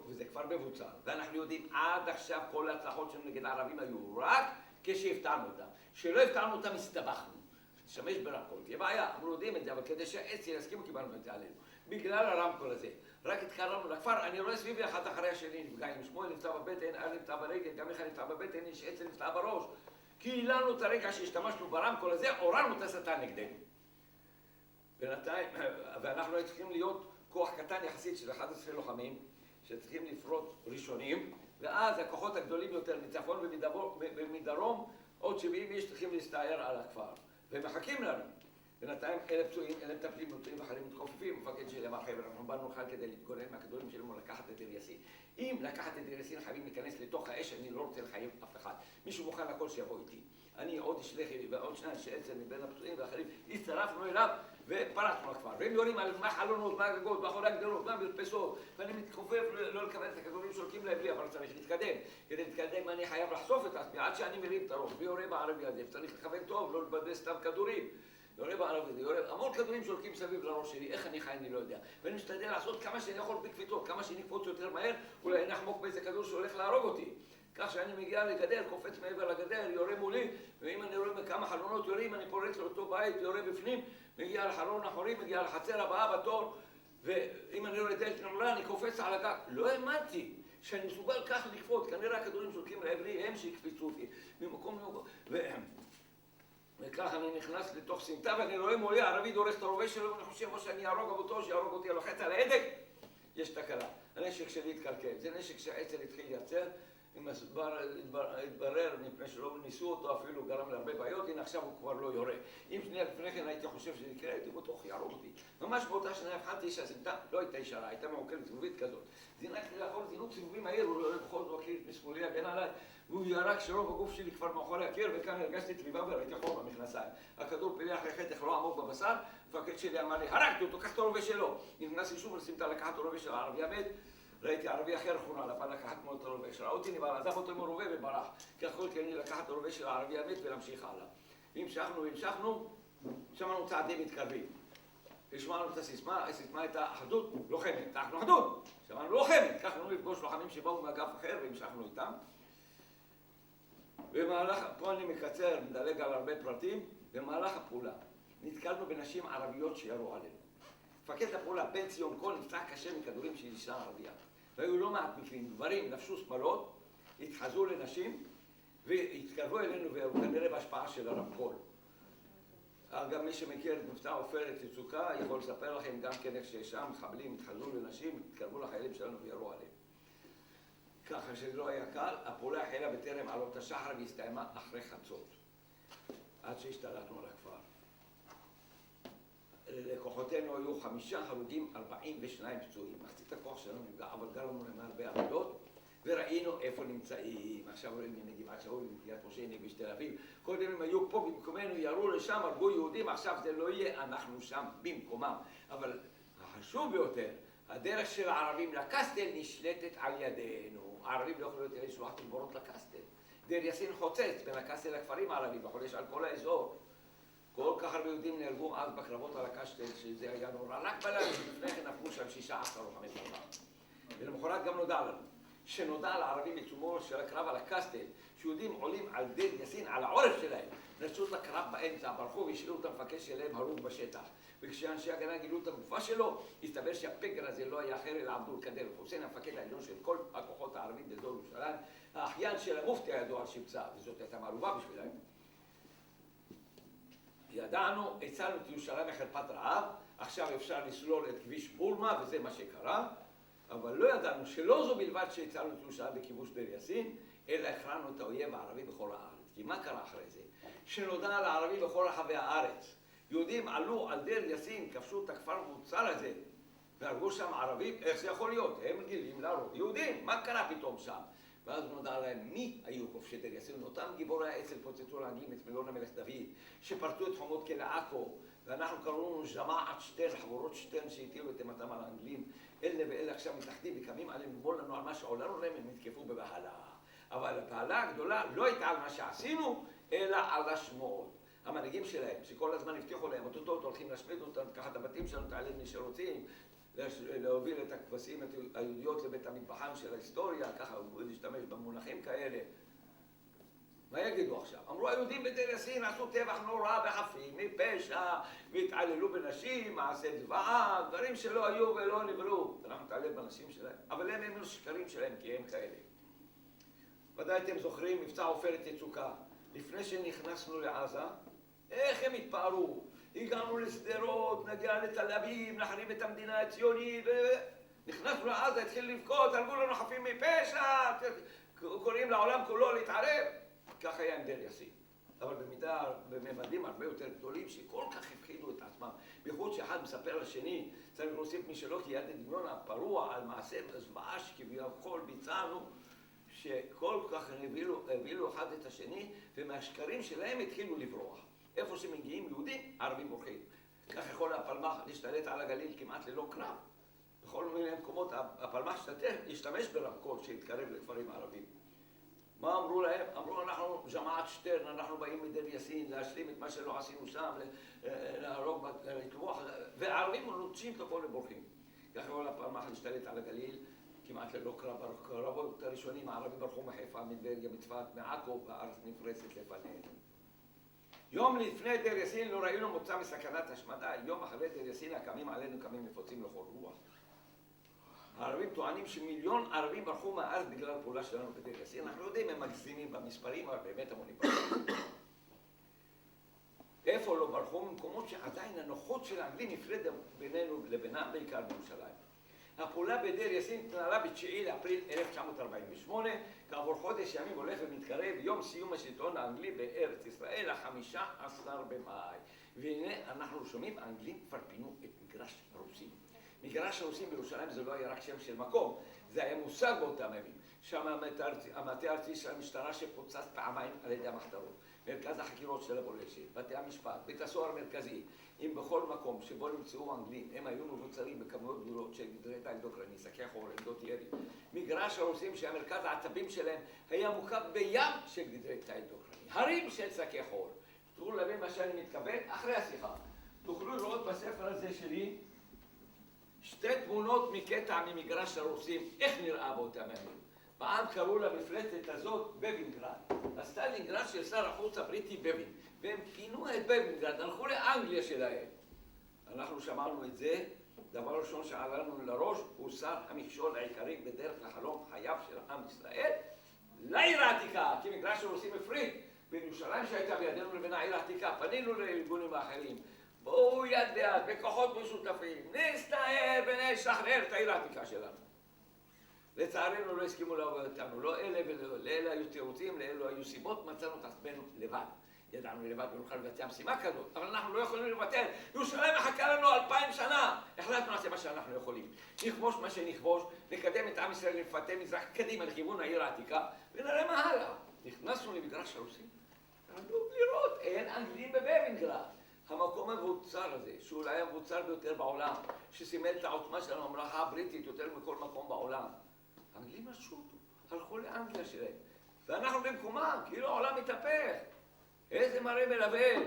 וזה כבר מבוצע. ואנחנו יודעים, עד עכשיו כל ההצלחות שלנו נגד הערבים היו רק כשהפתענו אותם. שלא הפתענו אותם, הסתבכנו. נשתמש ברמקול. תהיה בעיה, אנחנו יודעים את זה, אבל כדי שהאצ"ל יסכימו, קיבלנו את זה עלינו. בגלל הרמקול הזה. רק התקרבנו לכפר, אני רואה סביבי אחד אחרי השני נפגעים. שמואל נפצע בבטן, אל נפצע ברגל, גם אחד נפצע בבטן, איש אצ"ל נפצע בראש. כי לנו את הרגע שהשתמשנו ברמקול הזה, עוררנו את השטן נגדנו. בינתיים, ואנחנו צריכים להיות כוח קטן יחסית של 11 לוחמים, שצריכים לפרוץ ראשונים, ואז הכוחות הגדולים יותר מצפון ומדרום, עוד 70 איש צריכים להסתער על הכפר. ומחכים לנו. בינתיים אלה פצועים, אלה מטפלים בפצועים ואחרים מתכופפים, מפקד שלי אמר חבר'ה, אנחנו באנו לכאן כדי להתגונן מהכדורים שלנו לקחת את דיר יאסין. אם לקחת את דיר יאסין חייבים להיכנס לתוך האש, אני לא רוצה לחייב אף אחד. מישהו מוכן לכל שיבוא איתי. אני עוד שלחי ועוד שניים שעצר מבין הפצועים ואחרים, הצטרפנו אליו ופרצנו לכפר. והם יורים על מה חלונות, מה גגות, מאחורי הגדרות, מה מרפסות, ואני מתכופף לא לקבל את הכדורים שולקים להם לי, אבל צריך להתקדם. כדי להתקדם אני חייב לחשוף את עצמי עד שאני מרים את הראש ויורה בערבי הזה, צריך לכוון טוב, לא לבזבז סתם כדורים. יורה בערבי, יורה, המון כדורים שולקים סביב לראש שלי, איך אני חי אני לא יודע. ואני משתדל לעשות כמה שאני יכול בקפיצות, כמה שאני אקפוץ יותר מהר, אולי נחמוק באיזה כדור שהולך להרוג אותי. כך שאני מגיע לגדר, קופץ מעבר לגדר, יורה מולי, ואם אני רואה בכמה חלונות יורים, אני פורץ לאותו בית, יורה בפנים, מגיע לחלון אחורי, מגיע לחצר הבאה בתור, ואם אני רואה דלת נעולה, אני קופץ על הגג. לא האמנתי שאני מסוגל כך לקפוץ, כנראה הכדורים שולקים לעברי, הם שיקפיצו אותי ממקום למקום. וכך אני נכנס לתוך סמטה, ואני רואה מולי, הערבי דורך את הרובה שלו, ואני חושב שאני אהרוג אותו, שיהרוג אותי, לוחץ על ההדק, יש תקלה. הנשק שלי התקלקל, זה נשק שהעצר התחיל לייצר, התברר מפני שלא ניסו אותו, אפילו גרם להרבה בעיות, הנה עכשיו הוא כבר לא יורה. אם שנייה לפני כן הייתי חושב שזה יקרה, הייתי בטוח יהרוג אותי. ממש באותה שנה הבחנתי שהסמטה לא הייתה ישרה, הייתה מעוקלת סיבובית כזאת. זינקתי לאחור זינוק סיבובי מהיר, הוא בכל זאת הקיר משמאלי הגן עליי, והוא ירק שרוב הגוף שלי כבר מאחורי הקיר, וכאן הרגשתי טריבה וראיתי חור במכנסיים. הכדור פילח לחתך לא עמוק בבשר, מפקד שלי אמר לי, הרגתי אותו, קח את הרובה שלו. נכנסתי שוב לסמטה לקחת הרובה של הערבי המת, ראיתי ערבי אחר חונה עליו, לקחת מול את הרובה שלו. אותי נבהל, עזב אותו עם הרובה וברח. כך יכולתי אני לקחת את הרובה של הערבי המת ולהמשיך הלאה. והמשכנו, שמענו צעדים מתקרבים. שמענו את הסיסמה, הסיסמה הייתה אחדות לוחמת, אנחנו אחדות. שמענו לוחמת, כך לנו לפגוש לוחמים שבאו מאגף אחר והמשכנו איתם. במהלך, פה אני מקצר, מדלג על הרבה פרטים, במהלך הפעולה נתקלנו בנשים ערביות שירו עלינו. מפקד הפעולה, בן ציון קול, נפצע קשה מכדורים של אישה ערבייה. והיו לא מעט מקרים, גברים לבשו שמלות, התחזו לנשים והתקרבו אלינו, וכנראה בהשפעה של הרב קול. גם מי שמכיר את מבצע עופרת יצוקה יכול לספר לכם גם כן איך ששם מחבלים התחזו לנשים, התקרבו לחיילים שלנו וירו עליהם. ככה שזה לא היה קל, הפעולה החלה בטרם עלות השחר והסתיימה אחרי חצות, עד שהשתלטנו על הכפר. לכוחותינו היו 5 הרוגים, 42 פצועים. מחצית הכוח שלנו נפגע, אבל גרנו להם הרבה עבודות, וראינו איפה נמצאים. עכשיו רואים הנה גבעת שאול, קריית משה, נגביש תל אביב. קודם הם היו פה במקומנו, ירו לשם, הרגו יהודים, עכשיו זה לא יהיה, אנחנו שם במקומם. אבל החשוב ביותר, הדרך של הערבים לקסטל נשלטת על ידינו. הערבים לא יכולים לשלוח תגבורות לקסטל. דיר יאסין חוצץ בין הקסטל לכפרים הערבים, וחולש על כל האזור. כל כך הרבה יהודים נהרגו אז בקרבות על הקשטל, שזה היה נורא. רק בלילה לפני כן נפלו שם 16 לוחמי צבא. ולמחרת גם נודע לנו, שנודע לערבים בעיצומו של הקרב על הקסטל, שיהודים עולים על דיר יאסין, על העורף שלהם, נשאו את הקרב באמצע, ברחו והשאירו את המפקד שלהם הרוג בשטח. וכשאנשי הגנה גילו את הגופה שלו, הסתבר שהפגר הזה לא היה אחר אלא עבדול קאדר חוסיין, המפקד העליון של כל הכוחות הערבים באזור ירושלים, האחיין של המופתי הידוע על שבצה, וזאת הייתה מערובה בשבילם. ידענו, הצלנו את ירושלים מחרפת רעב, עכשיו אפשר לסלול את כביש בורמה, וזה מה שקרה, אבל לא ידענו שלא זו בלבד שהצלנו את ירושלים בכיבוש דיר יאסין, אלא הכרענו את האויב הערבי בכל הארץ. כי מה קרה אחרי זה? שנודע לערבי בכל רחבי הארץ. יהודים עלו על דיר יאסין, כבשו את הכפר המוצר הזה, והרגו שם ערבים, איך זה יכול להיות? הם רגילים להרוג יהודים, מה קרה פתאום שם? ואז נודע להם מי היו כובשי דיר יאסין, אותם גיבורי האצ"ל פוצצו לאנגלים את מלון המלך דוד, שפרצו את חומות כלא עכו, ואנחנו קראנו ג'מאעת שטרן, חבורות שטרן שהטילו את אימתם על האנגלים. אלה ואלה עכשיו מתאחדים וקמים עליהם לגמול לנו על מה שעולנו להם, הם נתקפו בבהלה. אבל הבהלה הגדולה לא הייתה על מה שעשינו, אלא על השמועות. המנהיגים שלהם, שכל הזמן הבטיחו להם, אותו הולכים להשמיד אותם, לקחת את הבתים שלנו, תעלם מי שרוצים, להוביל את הכבשים היהודיות לבית המטבחן של ההיסטוריה, ככה הוא להשתמש במונחים כאלה. מה יגידו עכשיו? אמרו היהודים בדיר יאסין עשו טבח נורא בחפים, מפשע, והתעללו בנשים, מעשי זוועה, דברים שלא היו ולא נבראו. אנחנו נתעלל בנשים שלהם, אבל הם היו שקרים שלהם כי הם כאלה. ודאי אתם זוכרים מבצע עופרת יצוקה. לפני שנכנסנו לעזה, איך הם התפארו? הגענו לשדרות, נגיע לתל אביב, נחריב את המדינה הציונית, נכנסנו לעזה, התחיל לבכות, הרגו לנו חפים מפשע, קוראים לעולם כולו להתערב. כך היה עם דיר יאסין. אבל בממדים הרבה יותר גדולים, שכל כך הפחידו את עצמם. בייחוד שאחד מספר לשני, צריך להוסיף משלו, כי יד הדמיון הפרוע על מעשה הזוועה שכביכול ביצענו, שכל כך הבילו אחד את השני, ומהשקרים שלהם התחילו לברוח. איפה שמגיעים יהודים, ערבים בורחים. כך יכול הפלמ"ח להשתלט על הגליל כמעט ללא קרב. בכל מיני מקומות הפלמ"ח השתמש ברמקול שהתקרב לכפרים הערבים. מה אמרו להם? אמרו, אנחנו ג'מעת שטרן, אנחנו באים מדיר יאסין להשלים את מה שלא עשינו שם, להרוג, לטבוח, והערבים נוטשים את הכל ובורחים. כך יכול הפלמ"ח להשתלט על הגליל כמעט ללא קרב. בקרבות הראשונים הערבים ברחו מחיפה, מטבריה, מצפת, מעכו, והארץ נפרצת לפנינו. יום לפני דיר יאסין לא ראינו מוצא מסכנת השמדה, יום אחרי דיר יאסין הקמים עלינו קמים מפוצים לכל רוח. הערבים טוענים שמיליון ערבים ברחו מהארץ בגלל הפעולה שלנו בדיר יאסין. אנחנו יודעים, הם מגזימים במספרים, אבל באמת המונים ברחו. איפה לא ברחו? ממקומות שעדיין הנוחות של האנגלים הפרידה בינינו לבינם, בעיקר בירושלים. הפעולה בדיר יאסין התנהלה ב-9 לאפריל 1948, כעבור חודש ימים הולך ומתקרב יום סיום השלטון האנגלי בארץ ישראל, ה-15 במאי. והנה אנחנו שומעים, האנגלים כבר פינו את מגרש הרוסים. מגרש הרוסים בירושלים זה לא היה רק שם של מקום, זה היה מושג באותם ימים. שם המטה הארצי של המשטרה שפוצץ פעמיים על ידי המחתרות. מרכז החקירות של הבולשת, בתי המשפט, בית הסוהר המרכזי, אם בכל מקום שבו נמצאו אנגלים, הם היו מבוצרים בכמויות גדולות של גדרי תיל דוקרני, שקי חול, עמדות ירי. מגרש הרוסים שהמרכז העצבים שלהם היה מוקף בים של גדרי תיל דוקרני. הרים של שקי חול. תוכלו להבין מה שאני מתכוון אחרי השיחה. תוכלו לראות בספר הזה שלי שתי תמונות מקטע ממגרש הרוסים, איך נראה באותם ימים. פעם קראו למפלצת הזאת בבינגרד. הסטלינגרד של שר החוץ הבריטי בבין. והם פינו את בבינגרד, הלכו לאנגליה שלהם. אנחנו שמענו את זה, דבר ראשון שעלה לנו לראש, הוא שר המכשול העיקרי בדרך לחלום חייו של עם ישראל, לעיר העתיקה, כי מגרש הרוסים הפריד בין ירושלים שהייתה בידינו לבין העיר העתיקה. פנינו לארגונים האחרים, בואו יד ביד, בכוחות משותפים, נסתער ונשחרר את העיר העתיקה שלנו. לצערנו לא הסכימו לעבוד אותנו, לא אלה ולא, לאלה היו תירוצים, לאלו היו סיבות, מצאנו את עצמנו לבד. ידענו לבד ונוכל לבצע משימה כזאת, אבל אנחנו לא יכולים לוותר. ירושלים מחכה לנו 2000 שנה. החלטנו לעשות מה שאנחנו יכולים. נכבוש מה שנכבוש, נקדם את עם ישראל לפתי מזרח קדימה לכיוון העיר העתיקה, ונראה מה הלאה. נכנסנו למגרש הרוסים. רדו לראות, אין אנגלים בבבינגרד. המקום המבוצר הזה, שאולי המבוצר ביותר בעולם, שסימל את העוצמה של הממלכה הבריטית יותר מכל מקום בעולם. האנגלים עשו אותו, הלכו לאנגליה שלהם. ואנחנו במקומם, כאילו העולם מתהפך. איזה מראה מלבב.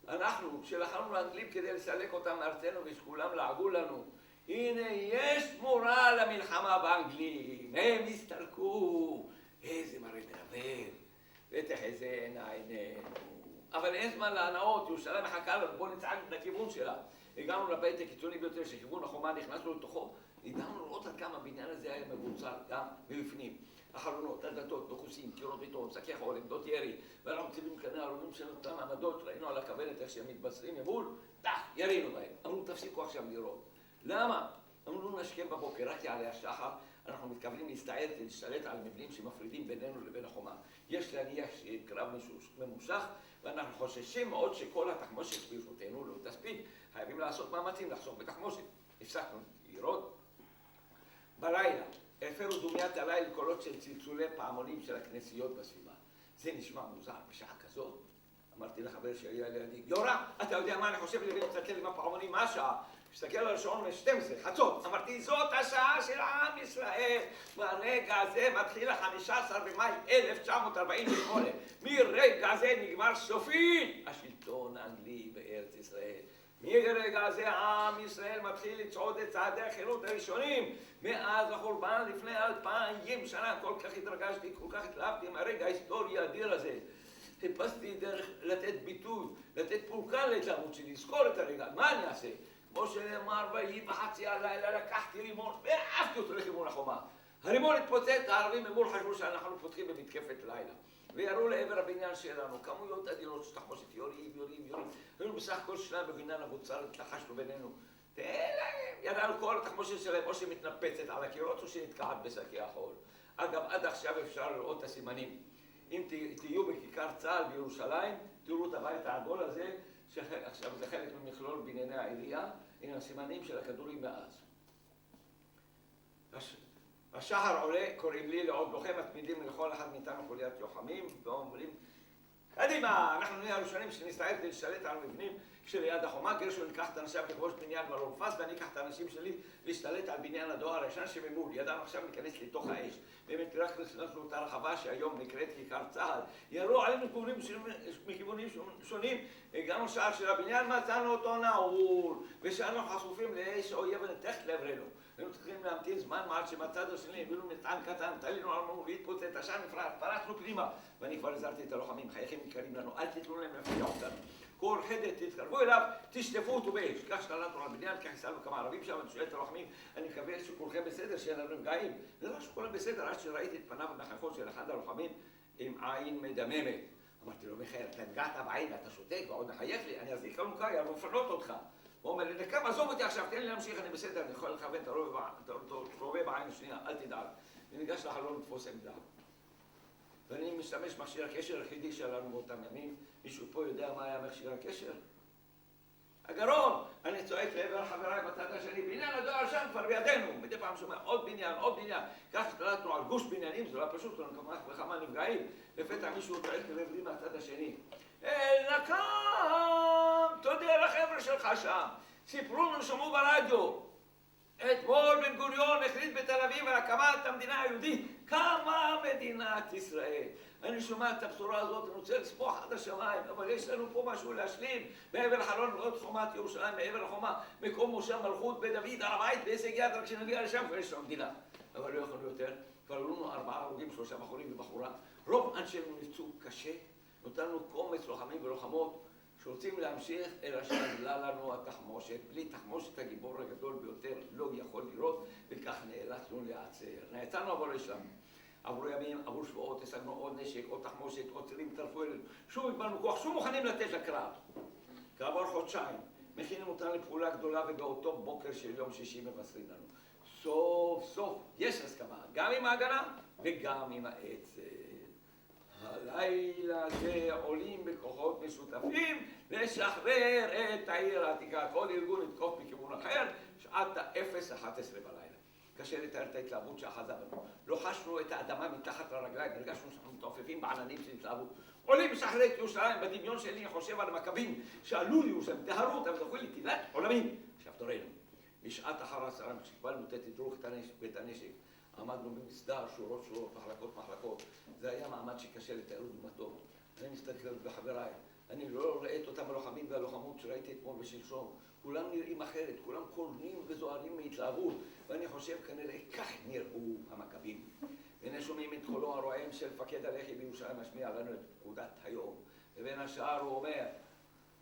אנחנו, שלחמנו לאנגלים כדי לסלק אותם מארצנו ושכולם לעגו לנו. הנה, יש תמורה למלחמה באנגלים. הם הסתלקו. איזה מראה מלבב. ותחזינה עינינו. אבל אין זמן להנאות, ירושלים מחכה לנו, בואו נצעד לכיוון שלה. הגענו לבית הקיצוני ביותר שכיוון החומה, נכנסנו לתוכו. הגענו לראות עד כמה הבניין הזה היה מבוצר גם מבפנים. החלונות, הדלתות, דחוסים, קירות בטון, שקי חול, עמדות ירי. ואנחנו ציבים כאן הערומים של אותם עמדות, ראינו על הכוונת איך שהם מתבשרים ממול, ירינו בהם. אמרו, תפסיקו עכשיו לראות. למה? אמרו, נשכם בבוקר, רק יעלה השחר, אנחנו מתכוונים להסתער ולהשתלט על מבנים שמפרידים בינינו לבין החומה. יש להניח שקרב ממושך, ואנחנו חוששים מאוד שכל התחמושת ברשותנו לא תספיק. חייבים לעשות מאמצים לחסוך בתחמושת. הפסקנו לראות. בלילה, הפרו דומיית הליל קולות של צלצולי פעמונים של הכנסיות בסביבה. זה נשמע מוזר בשעה כזאת. אמרתי לחבר שהיה לידי, יורם, אתה יודע מה אני חושב לי ולצלצל עם הפעמונים, מה השעה? מסתכל על השעון מ-12, חצות. אמרתי, זאת השעה של עם ישראל. מהרגע הזה מתחיל ה-15 במאי 1948. מרגע זה נגמר סופית השלטון האנגלי בארץ ישראל. מרגע הזה עם ישראל מתחיל לצעוד את צעדי החירות הראשונים. מאז החורבן לפני 2000 שנה כל כך התרגשתי, כל כך התלהבתי מהרגע ההיסטורי האדיר הזה. חיפשתי דרך לתת ביטוי, לתת פורקן להתלהבות שלי, לזכור את הרגע. מה אני אעשה? כמו שנאמר, ויהי בחצי הלילה, לקחתי רימון ועפתי אותו לכיוון החומה. הרימון התפוצץ, הערבים ממול חשבו שאנחנו פותחים במתקפת לילה. ויראו לעבר הבניין שלנו, כמויות אדירות של תחמושת, יורים. היינו בסך הכל שניים בבניין המבוצר, התלחשנו בינינו. תן להם, ידענו כל התחמושת שלהם, או שמתנפצת על הקירות, או שנתקעת בשקי החול. אגב, עד עכשיו אפשר לראות את הסימנים. אם תהיו בכיכר צה"ל בירושלים, תראו את הבית העגול הזה, עכשיו זה חלק ממכלול בנייני העירייה, עם הסימנים של הכדורים מאז. השחר עולה, קוראים לי לעוד לוחם, מתמידים לכל אחד מאיתנו חוליית לוחמים, ואומרים, קדימה, אנחנו נהיה הראשונים שנסתער כדי לשלט על המבנים שליד החומה. גרשון ייקח את אנשיו לכבוש בניין מלון פס, ואני אקח את האנשים שלי להשתלט על בניין הדואר הישן שממול. ידענו עכשיו להיכנס לתוך האש. באמת רק נכנסנו את הרחבה שהיום נקראת כיכר צה"ל. ירו עלינו מכיוונים שונים. הגענו שער של הבניין, מצאנו אותו נעול, ושאנו חשופים לאש האויב הנתכת לעברנו. היינו צריכים להמתין זמן עד שמצד השני הבאנו מטען קטן, תלינו עלינו להתפוצץ, השער נפרץ, פרצנו פנימה. ואני כבר הזהרתי את הלוחמים, חייכם יקרים לנו, אל תיתנו להם להפתיע אותנו. כל חדר תתקרבו אליו, תשטפו אותו באש. כך שלטנו על הבניין, כך הסתלנו כמה ערבים שם, אני שואל את הלוחמים, אני מקווה שכולכם בסדר, שאין לנו נפגעים. זה לא שכולם בסדר, עד שראיתי את פניו המחייכות של אחד הלוחמים עם עין מדממת. אמרתי לו, מיכאל, אתה נגעת בעין ואתה שותק ועוד מחייך לי, אני אזיק אלונקה, אני מפנות אותך. הוא אומר לי, לכמה, עזוב אותי עכשיו, תן לי להמשיך, אני בסדר, אני יכול לכוון את הרובה בעין השנייה, אל תדאג. אני ניגש לחלון לתפוס עמדה. ואני משתמש במכשיר הקשר היחידי שלנו באותם ימים. מישהו פה יודע מה היה מכשיר הקשר? הגרון! אני צועק לעבר חבריי בצד השני, בניין הדואר שם כבר בידינו. מדי פעם שומע עוד בניין, עוד בניין. כך השתלטנו על גוש בניינים, זה לא פשוט, לא נקמח בכמה נפגעים. לפתע מישהו צועק לעברי מהצד השני. נקם! תודיע לחבר'ה שלך שם. סיפרו לנו, שמעו ברדיו. אתמול בן גוריון החליט בתל אביב על הקמת המדינה היהודית. קמה מדינת ישראל. אני שומע את הבשורה הזאת, אני רוצה לסמוך עד השמיים, אבל יש לנו פה משהו להשלים. מעבר לחלון ועוד חומת ירושלים, מעבר לחומה, מקום מושב מלכות בית דוד, הר הבית בהישג יד, רק כשנגיע לשם כבר יש לנו מדינה. אבל לא יכולנו יותר. כבר היו לנו 4 הרוגים, 3 בחורים ובחורה. רוב אנשינו נפצעו קשה. נותרנו קומץ לוחמים ולוחמות שרוצים להמשיך, אלא שנגלה לנו התחמושת. בלי תחמושת הגיבור הגדול ביותר לא יכול לראות, וכך נאלצנו להיעצר. נעצרנו אבל יש לנו. עברו ימים, עברו שבועות, השגנו עוד נשק, עוד תחמושת, עוד צירים, טרפו אלינו. שוב הגבלנו כוח, שוב מוכנים לתת לקרב. כעבור חודשיים, מכינים אותנו לפעולה גדולה, ובאותו בוקר של יום שישי מבשרים לנו. סוף סוף יש הסכמה, גם עם ההגנה וגם עם העצר. הלילה הזה עולים בכוחות משותפים לשחרר את העיר העתיקה. כל ארגון יתקוף מכיוון אחר, שעת 0:11 בלילה. קשה לתאר את ההתלהבות שאחזה בנו. לא חשנו את האדמה מתחת לרגליים, הרגשנו שאנחנו מתעופפים בעננים של התלהבות. עולים לשחרר את ירושלים, בדמיון שלי אני חושב על המכבים שעלו לירושלים, טהרו אותם וזכו לתהילת עולמים. עכשיו תורינו, בשעת אחר הצהריים, כשקיבלנו את התדרוך ואת הנשק, עמדנו במסדר, שורות שורות, מחלקות מחלקות. זה היה מעמד שקשה לתאר דוגמתו. אני מסתכל בחבריי, אני לא רואה את אותם הלוחמים והלוחמות שראיתי אתמול ושלשום. כולם נראים אחרת, כולם קורנים וזוהרים מהתלהבות, ואני חושב כנראה כך נראו המכבים. והנה שומעים את קולו הרועם של מפקד הלח"י בירושלים משמיע לנו את פקודת היום. ובין השאר הוא אומר,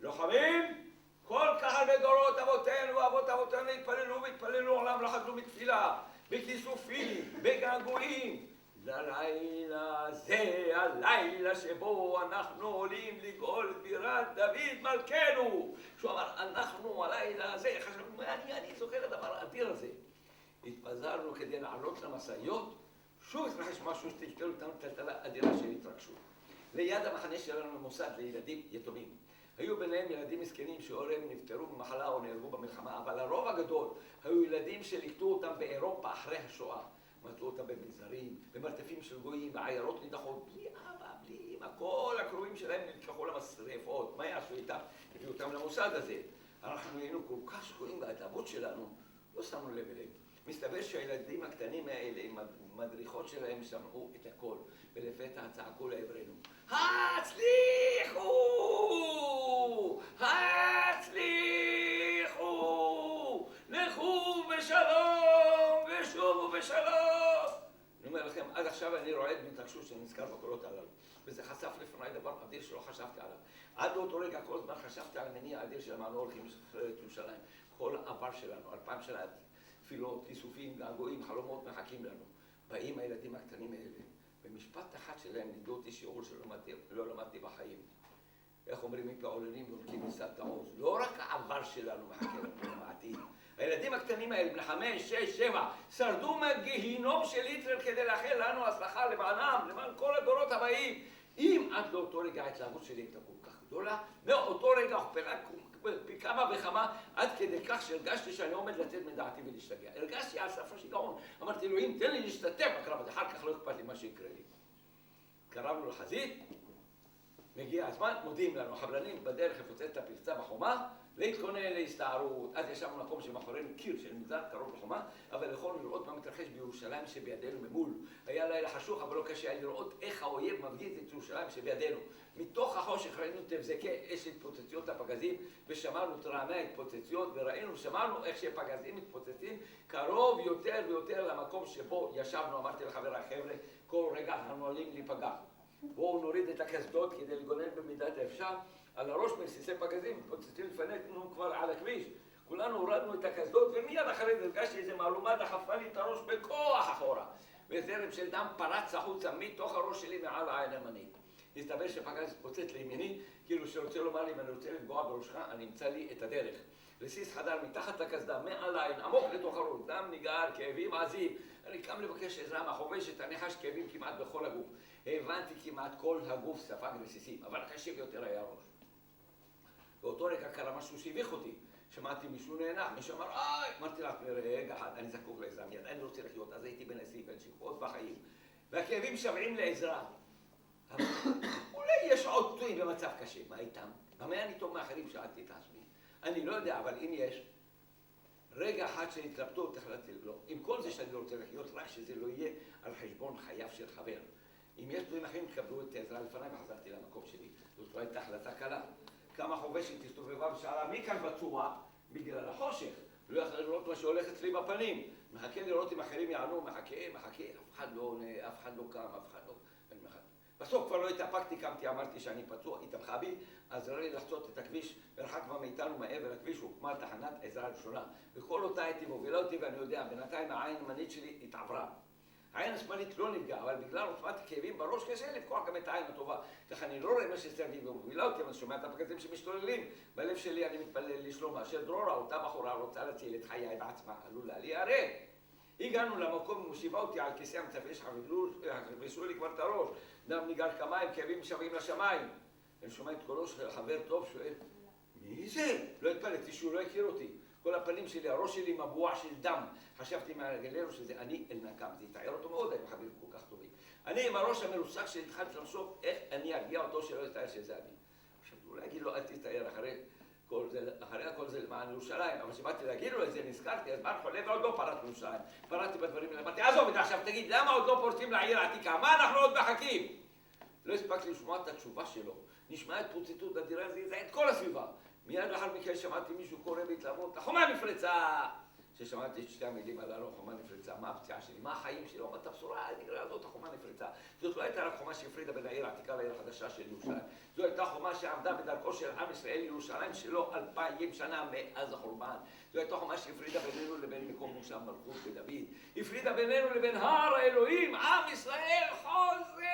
לוחמים, כל כך הרבה דורות אבותינו ואבות אבותינו התפללו והתפללו עולם לא חדלו בתפילה, בכיסופים, בגעגועים. ללילה זה הלילה שבו אנחנו עולים לגאול את בירת דוד מלכנו. שהוא אמר, אנחנו הלילה הזה, חשבנו, אני זוכר את הדבר האדיר הזה. התפזרנו כדי לעלות למשאיות, שוב התרחש משהו שטלטל אותנו טלטלה אדירה של התרגשות. ליד המחנה שלנו מוסד לילדים יתומים. היו ביניהם ילדים מסכנים שהוריהם נפטרו במחלה או נהרגו במלחמה, אבל הרוב הגדול היו ילדים שליקטו אותם באירופה אחרי השואה. מצאו אותם במנזרים, במרתפים של גויים, בעיירות נידחות, בלי אבא, בלי אמא, כל הקרובים שלהם נלקחו למשרפות. מה יעשו איתם? הביאו אותם למוסד הזה. אנחנו היינו כל כך שקועים בהתלהבות שלנו, לא שמנו לב אליהם. מסתבר שהילדים הקטנים האלה, עם המדריכות שלהם, שמעו את הכל, ולפתע צעקו לעברנו, הצליחו! הצליחו! לכו בשלום ושובו בשלום! אני אומר לכם, עד עכשיו אני רועד מהתרגשות שאני נזכר בקולות הללו, וזה חשף לפניי דבר אדיר שלא חשבתי עליו. עד לאותו רגע כל הזמן חשבתי על המניע האדיר של מה לא הולכים לשחרר את ירושלים. כל העבר שלנו, 2000 שנה, תפילות, כיסופים, געגועים, חלומות מחכים לנו. באים הילדים הקטנים האלה, במשפט אחד שלהם לימדו אותי שיעור שלא למדתי בחיים. איך אומרים מפה עולנים יורקים מסת העוז. לא רק העבר שלנו מחכה לנו העתיד. הילדים הקטנים האלה, בני 5, 6, 7, שרדו מהגיהינום של היטלר כדי לאחל לנו הצלחה למענם, למען כל הדורות הבאים. אם עד לאותו רגע ההתלהבות שלי הייתה כל כך גדולה, מאותו רגע הוכפלה פי כמה וכמה, עד כדי כך שהרגשתי שאני עומד לצאת מדעתי ולהשתגע. הרגשתי על סף השיגעון. אמרתי, אלוהים, תן לי להשתתף בקרב הזה, אחר כך לא אכפת לי מה שיקרה לי. קרבנו לחזית, מגיע הזמן, מודיעים לנו, החבלנים בדרך לפוצץ את הפרצה בחומה, להתכונן להסתערות. אז ישבנו במקום שמאחורינו קיר של מנזר קרוב לחומה, אבל יכולנו לראות מה מתרחש בירושלים שבידינו ממול. היה לילה חשוך, אבל לא קשה היה לראות איך האויב מבגיז את ירושלים שבידינו. מתוך החושך ראינו את הבזקי אש התפוצצויות הפגזים, ושמענו את רעמי ההתפוצצויות, שמענו איך שפגזים מתפוצצים קרוב יותר ויותר למקום שבו ישבנו. אמרתי לחבריי, חבר'ה, כל רגע אנחנו עלולים להיפגע. בואו נוריד את הקסדות כדי לגונן במידת האפשר. על הראש מרסיסי פגזים, מתפוצצים לפנינו כבר על הכביש. כולנו הורדנו את הקסדות, ומיד אחרי זה הרגשתי איזה מהלומה דחפה לי את הראש בכוח אחורה. וזרם של דם פרץ החוצה מתוך הראש שלי מעל העין הימנית. הסתבר שפגז התפוצץ לימיני, כאילו שרוצה לומר לי, אם אני רוצה לפגוע בראשך, אני אמצא לי את הדרך. רסיס חדר מתחת לקסדה, מעל העין, עמוק לתוך הראש, דם ניגר, כאבים עזים. אני קם לבקש עזרה מהחובשת, אני חש כאבים כמעט בכל הגוף. הבנתי כמעט כל הגוף ספג רסיסים, אבל הקשה ביותר היה הראש. באותו רגע קרה משהו שהביך אותי. שמעתי מישהו נאנח, מישהו אמר, אמרתי לך, רגע אחד, אני זקוק לעזרה מיד, אני רוצה לחיות, אז הייתי בן 20, בן שכבות בחיים. והכאבים שבעים לעזרה. אבל אולי יש עוד פצועים במצב קשה, מה איתם? במה אני טוב מאחרים? שאלתי את עצמי. אני לא יודע, אבל אם יש רגע אחד של התלבטות, החלטתי לא. עם כל זה שאני רוצה לחיות, רק שזה לא יהיה על חשבון חייו של חבר. אם יש פצועים אחרים, תקבלו את העזרה לפניי וחזרתי למקום שלי. זאת לא הייתה החלטה קלה. כמה חובשת הסתובבה ושאלה, מי כאן בצורה? בגלל החושך. לא יכול לראות מה שהולך אצלי בפנים. מחכה לראות אם אחרים יענו, מחכה, אף אחד לא עונה, אף אחד לא קם, אף אחד לא... בסוף כבר לא התאפקתי, קמתי, אמרתי שאני פצוע, התאפחה בי, אז ראיתי לחצות את הכביש, מרחק כבר מאיתנו מעבר לכביש, הוקמה תחנת עזרה ראשונה. וכל אותה הייתי מובילה אותי, ואני יודע, בינתיים העין הימנית שלי התעברה. העין השמאלית לא נפגעה, אבל בגלל עוצמת כאבים בראש קשה לפקוח גם את העין הטובה. ככה אני לא רואה מה שסרדי ומובילה אותי, אבל שומע את הפגזים שמשתוללים. בלב שלי אני מתפלל לשלומה של דרורה, אותה בחורה רוצה להציל את חיי בעצמה, עלולה להיהרג. הגענו למקום, הוא מושיבה אותי על כיסא המצפה שחבשו לי כבר את הראש. דם ניגר כמיים, כאבים שווים לשמיים. אני שומע את קולו של חבר טוב, שואל, מי זה? לא התפלאתי שהוא לא הכיר אותי. כל הפנים שלי, הראש שלי מבוע של דם. חשבתי מהגלרו שזה אני אל נקם. זה התאר אותו מאוד, היו חברים כל כך טובים. אני עם הראש המרוסק שהתחלתי לחשוב איך אני ארגיע אותו שלא יתאר שזה אני. עכשיו, אולי להגיד לו, אל תתאר אחרי הכל זה למען ירושלים. אבל כשבאתי להגיד לו את זה, נזכרתי, אז בן חולה ועוד לא פרט לירושלים. פרטתי בדברים האלה, אמרתי, עזוב את זה עכשיו, תגיד, למה עוד לא פורצים לעיר העתיקה? מה אנחנו עוד מחכים? לא הספקתי לשמוע את התשובה שלו. נשמע את פוצצות הדירה, זה את כל הסביבה. מיד לאחר מכן שמעתי מישהו קורא בהתלהבות, החומה נפרצה! כששמעתי את שתי המילים הללו, החומה נפרצה, מה הפציעה שלי, מה החיים שלי, מה את הבשורה האדירה הזאת, החומה נפרצה. זאת לא הייתה רק חומה שהפרידה בין העיר העתיקה לעיר החדשה של ירושלים. זו הייתה חומה שעמדה בדרכו של עם ישראל לירושלים שלו 2000 שנה מאז החורבן. זו הייתה חומה שהפרידה בינינו לבין מקום מושב מלכות ודוד. הפרידה בינינו לבין הר האלוהים, עם ישראל חוזר!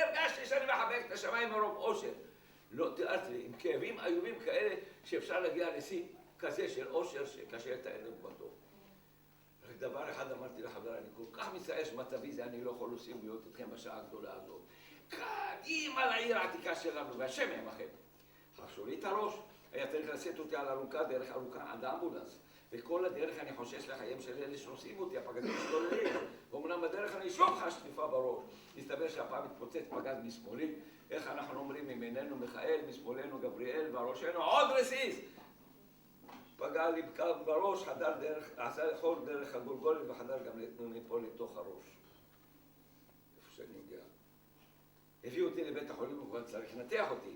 הרגשתי שאני מחבק את השמיים מרוב אושר. לא תיארתי לי, עם כאבים איומים כאלה שאפשר להגיע לשיא כזה של אושר שקשה לתאר בטוב. רק דבר אחד אמרתי לחברה, אני כל כך מצטער שמצבי זה, אני לא יכול להוסיף להיות איתכם בשעה הגדולה הזאת. קדימה לעיר העתיקה שלנו, והשם עמכם. חרשו לי את הראש, היה צריך לשאת אותי על אלונקה, דרך אלונקה עד האמבולנס. וכל הדרך אני חושש לחיים של אלה שנוסעים אותי, הפגזים משתוללים. ואומנם בדרך אני שוב חש שטיפה בראש. מסתבר שהפעם התפוצץ פגז משמאלי. איך אנחנו אומרים, מימיננו מיכאל, משמאלנו גבריאל, והראשנו עוד רסיס. פגע לי בראש, חדר דרך, עשה חור דרך הגולגולת וחדר גם מפה לתוך הראש. איפה שאני יודע. הביאו אותי לבית החולים וכבר צריך לנתח אותי.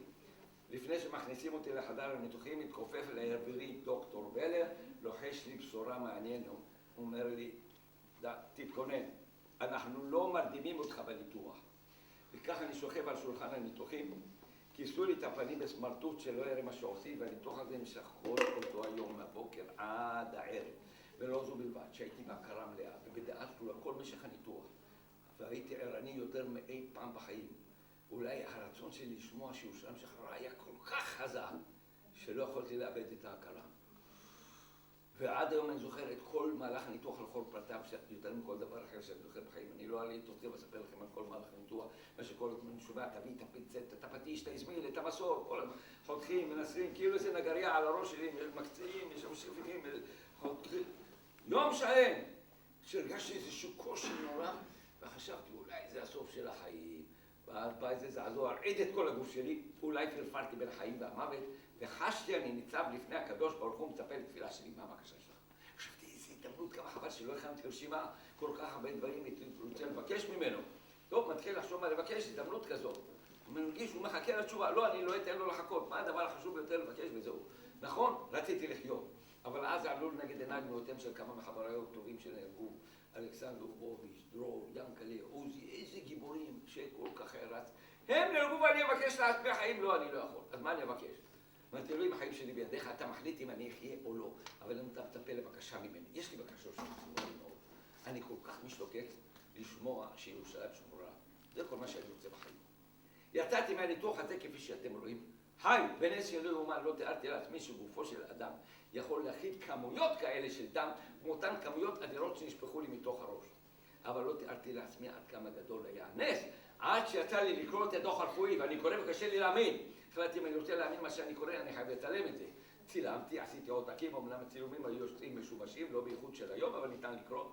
לפני שמכניסים אותי לחדר הניתוחים, התכופף לעברי דוקטור ולר, לוחש לי בשורה מעניינת. הוא אומר לי, תתכונן, אנחנו לא מרדימים אותך בניתוח. וכך אני שוכב על שולחן הניתוחים, כיסו לי את הפנים בסמרטוט שלא יראה מה שעושים, והניתוח הזה נמשך כל אותו היום מהבוקר עד הערב. ולא זו בלבד, שהייתי בהכרה מלאה ובדעה סגורה כל משך הניתוח. והייתי ערני יותר מאי פעם בחיים. אולי הרצון שלי לשמוע שירושלים שחררה היה כל כך חזק, שלא יכולתי לאבד את ההכרה. ועד היום אני זוכר את כל מהלך הניתוח לכל פרטיו, יותר מכל דבר אחר שאני זוכר בחיים. אני לא לא עלי תותחים לספר לכם על כל מהלך הניתוח, מה שכל הזמן שומע, תביא את הפינצט, את הפטיש, את האזמיל, את המסור, כל הזמן חותכים, מנסרים, כאילו איזה נגריה על הראש שלי, מקציעים, יש שם שפינים, חותכים. יום שלם, שהרגשתי איזשהו קושי נורא, וחשבתי, אולי זה הסוף של החיים, ואז בא איזה זעזוע, הרעיד את כל הגוף שלי, אולי פרפרתי בין החיים והמוות, וחשתי, אני ניצב לפני הקדוש ברוך הוא, מצפה לתפילה שלי, מה הבקשה שלך? חשבתי, איזו התאמנות, כמה חבל שלא הכנתי רשימה, כל כך הרבה דברים רוצה לבקש ממנו. טוב, מתחיל לחשוב מה לבקש, התאמנות כזאת. הוא מרגיש, הוא מחכה לתשובה, לא, אני לא אתן לו לחכות, מה הדבר החשוב ביותר לבקש וזהו. נכון, רציתי לחיות, אבל אז עלו נגד עיניי דמויותיהם של כמה מחבריי טובים שנהרגו, אלכסנדר בוביץ', דרור, ינקלה, עוזי, איזה גיבורים שכל כך הערץ. הם נהרגו ואני אבקש לעצמי חיים, לא, אני לא יכול. אז מה אני אבקש? אמרתי, אלוהים, החיים שלי בידיך, אתה מחליט אם אני אחיה או לא, אבל אם אתה מצפה לבקשה ממני. יש לי בקשה שחשובה לי מאוד. אני כל כך משתוקק לשמוע שירושלים שמורה. זה כל מה שאני רוצה בחיים. יצאתי מהניתוח הזה כפי שאתם רואים. היי, בנס שלא יאומן, לא תיארתי לעצמי שגופו של אדם יכול להכיל כמויות כאלה של דם, כמו אותן כמויות אדירות שנשפכו לי מתוך הראש. אבל לא תיארתי לעצמי עד כמה גדול היה הנס, עד שיצא לי לקרוא את הדוח הרפואי, ואני קורא וקשה לי להאמין. החלטתי, אם אני רוצה להאמין מה שאני קורא, אני חייב לצלם את זה. צילמתי, עשיתי עותקים, אמנם הצילומים היו יוצאים משובשים, לא בייחוד של היום, אבל ניתן לקרוא.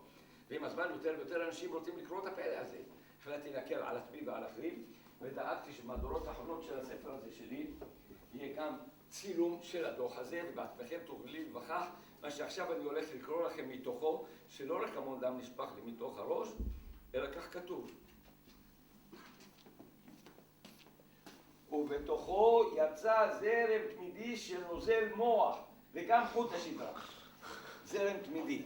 ועם הזמן יותר ויותר אנשים רוצים לקרוא את הפלא הזה. החלטתי להקל על עצמי ועל אחרים, ודאגתי שבמהדורות האחרונות של הספר הזה שלי, יהיה גם צילום של הדוח הזה, ובעצמכם תוכלו להיווכח מה שעכשיו אני הולך לקרוא לכם מתוכו, שלא רק המון דם נשפך לי מתוך הראש, אלא כך כתוב. ובתוכו יצא זרם תמידי של נוזל מוח, וגם חוט השדרה. זרם תמידי.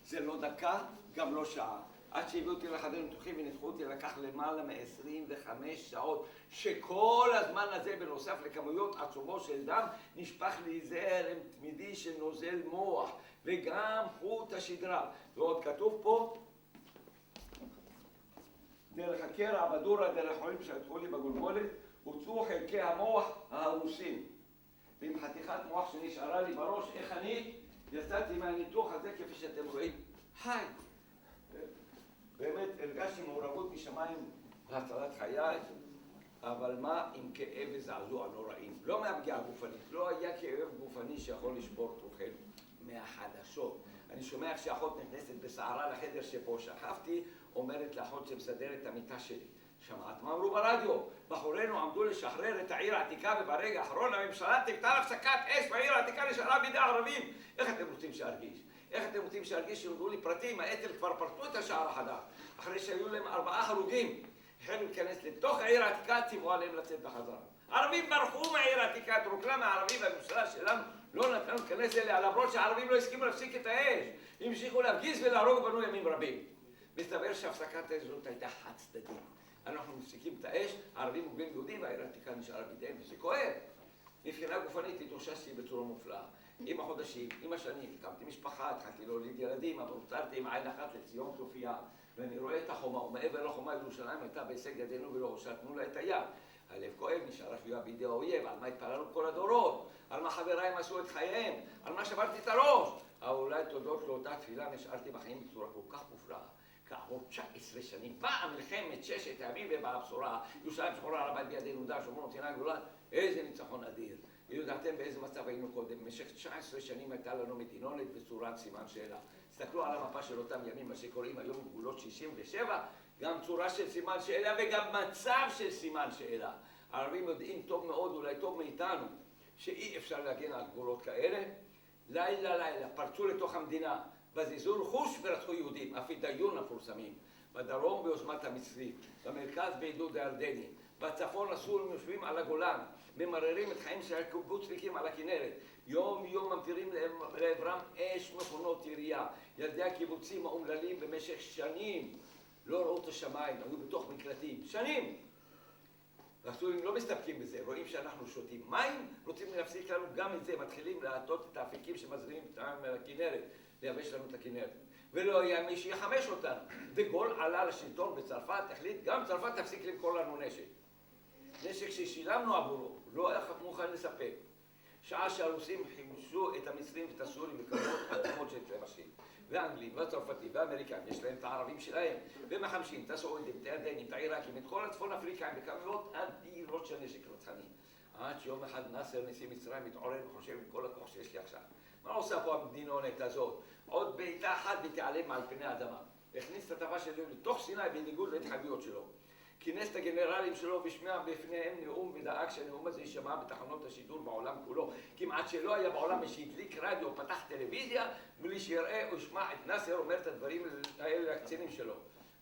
זה לא דקה, גם לא שעה. עד שהביאו אותי לחדר ניתוחים וניתחו אותי, לקח למעלה מ-25 שעות, שכל הזמן הזה, בנוסף לכמויות עצומות של דם, נשפך לי זרם תמידי של נוזל מוח, וגם חוט השדרה. ועוד כתוב פה, דרך הקרע, בדורה, דרך חולים שהתחו לי בגולגולת, הוצאו חלקי המוח ההרוסים. ועם חתיכת מוח שנשארה לי בראש, איך אני יצאתי מהניתוח הזה כפי שאתם רואים. היי! באמת הרגשתי מעורבות משמיים בהצלת חיי, אבל מה עם כאב וזעזוע נוראים? לא מהפגיעה גופנית, לא היה כאב גופני שיכול לשבור את רוחנו. מהחדשות. אני שומע איך שאחות נכנסת בסערה לחדר שפה שכבתי, אומרת לאחות שמסדרת את המיטה שלי. שמעת מה אמרו ברדיו? בחורינו עמדו לשחרר את העיר העתיקה, וברגע האחרון הממשלה תקטע הפסקת אש והעיר העתיקה נשארה בידי הערבים. איך אתם רוצים שארגיש? איך אתם רוצים שארגיש שירדו לי פרטים? האתל כבר פרטו את השער החדש. אחרי שהיו להם 4 הרוגים, החלו להיכנס לתוך העיר העתיקה, ציוו עליהם לצאת בחזרה. ערבים ברחו מהעיר העתיקה, דרוקלם הערבים והממשלה שלנו לא נתנו להיכנס אליה, למרות שהערבים לא הסכימו להפסיק את האש. המשיכו להפגיז ולהרוג בנו ימים רבים. מסתבר שהפסקת האש זאת הייתה חד צדדית. אנחנו מפסיקים את האש, הערבים הוגים יהודים והעיר העתיקה נשארה בידיהם, וזה כואב. מבחינה גופנית התאוששתי בצורה מופלאה. עם החודשים, עם השנים, הקמתי משפחה, התחלתי להוליד ילדים, אבל נוצרתי עם עין אחת לציון צופיה, ואני רואה את החומה, ומעבר לחומה ירושלים הייתה בהישג ידינו ולא הושטנו לה את היד. הלב כואב, נשארה שבויה בידי האויב, על מה התפללנו כל הדורות, על מה חבריי עשו את חייהם, על מה שברתי את הראש. אבל אולי תודות לאותה תפילה נשארתי בחיים בצורה כל כך מופלאה. כעבור 19 שנים, באה מלחמת 6 הימים ובאה הבשורה, ירושלים שחורה הר הבית בידינו, דע שומרון, סיני גלולה, איזה ניצחון אדיר. יודעתם באיזה מצב היינו קודם, במשך 19 שנים הייתה לנו מדינונת בצורת סימן שאלה. תסתכלו על המפה של אותם ימים, מה שקוראים היום גבולות 67, גם צורה של סימן שאלה וגם מצב של סימן שאלה. הערבים יודעים טוב מאוד, אולי טוב מאיתנו, שאי אפשר להגן על גבולות כאלה. לילה פרצו לתוך המדינה, בזיזו רכוש ורצחו יהודים, הפידאיון המפורסמים. בדרום ביוזמת המצרים, במרכז בעידוד הירדני, בצפון הסורים יושבים על הגולן, ממררים את חיים של הקיבוצניקים על הכנרת. יום יום ממטירים לעברם אש מכונות ירייה. ילדי הקיבוצים האומללים במשך שנים לא ראו את השמיים, היו בתוך מקלטים. שנים! הסורים לא מסתפקים בזה, רואים שאנחנו שותים מים, רוצים להפסיק לנו גם את זה, מתחילים להטות את האפיקים שמזרימים את המים לכנרת, לייבש לנו את הכנרת. ולא היה מי שיחמש אותנו. וגול עלה לשלטון בצרפת, החליט גם צרפת תפסיק למכור לנו נשק. נשק ששילמנו עבורו, לא היה מוכן לספק. שעה שהרוסים חימשו את המצרים ואת הסורים בכמות עצמות של כלי משין. והאנגלים, והצרפתים, והאמריקאים, יש להם את הערבים שלהם, ומחמשים, את הסעודים, את הירדנים, את העיראקים, את כל הצפון אפריקאים, בכמויות אדירות של נשק רצחני. עד שיום אחד נאסר נשיא מצרים מתעורר וחושב עם כל הכוח שיש לי עכשיו. מה עושה פה המדינונת הזאת? עוד בעיטה אחת ותיעלם על פני האדמה. הכניס את הטבה שלו לתוך סיני בניגוד להתחייבויות שלו. כינס את הגנרלים שלו ושמע בפניהם נאום ודאג שהנאום הזה יישמע בתחנות השידור בעולם כולו. כמעט שלא היה בעולם מי שהדליק רדיו או פתח טלוויזיה בלי שיראה או ישמע את נאסר אומר את הדברים האלה לקצינים שלו.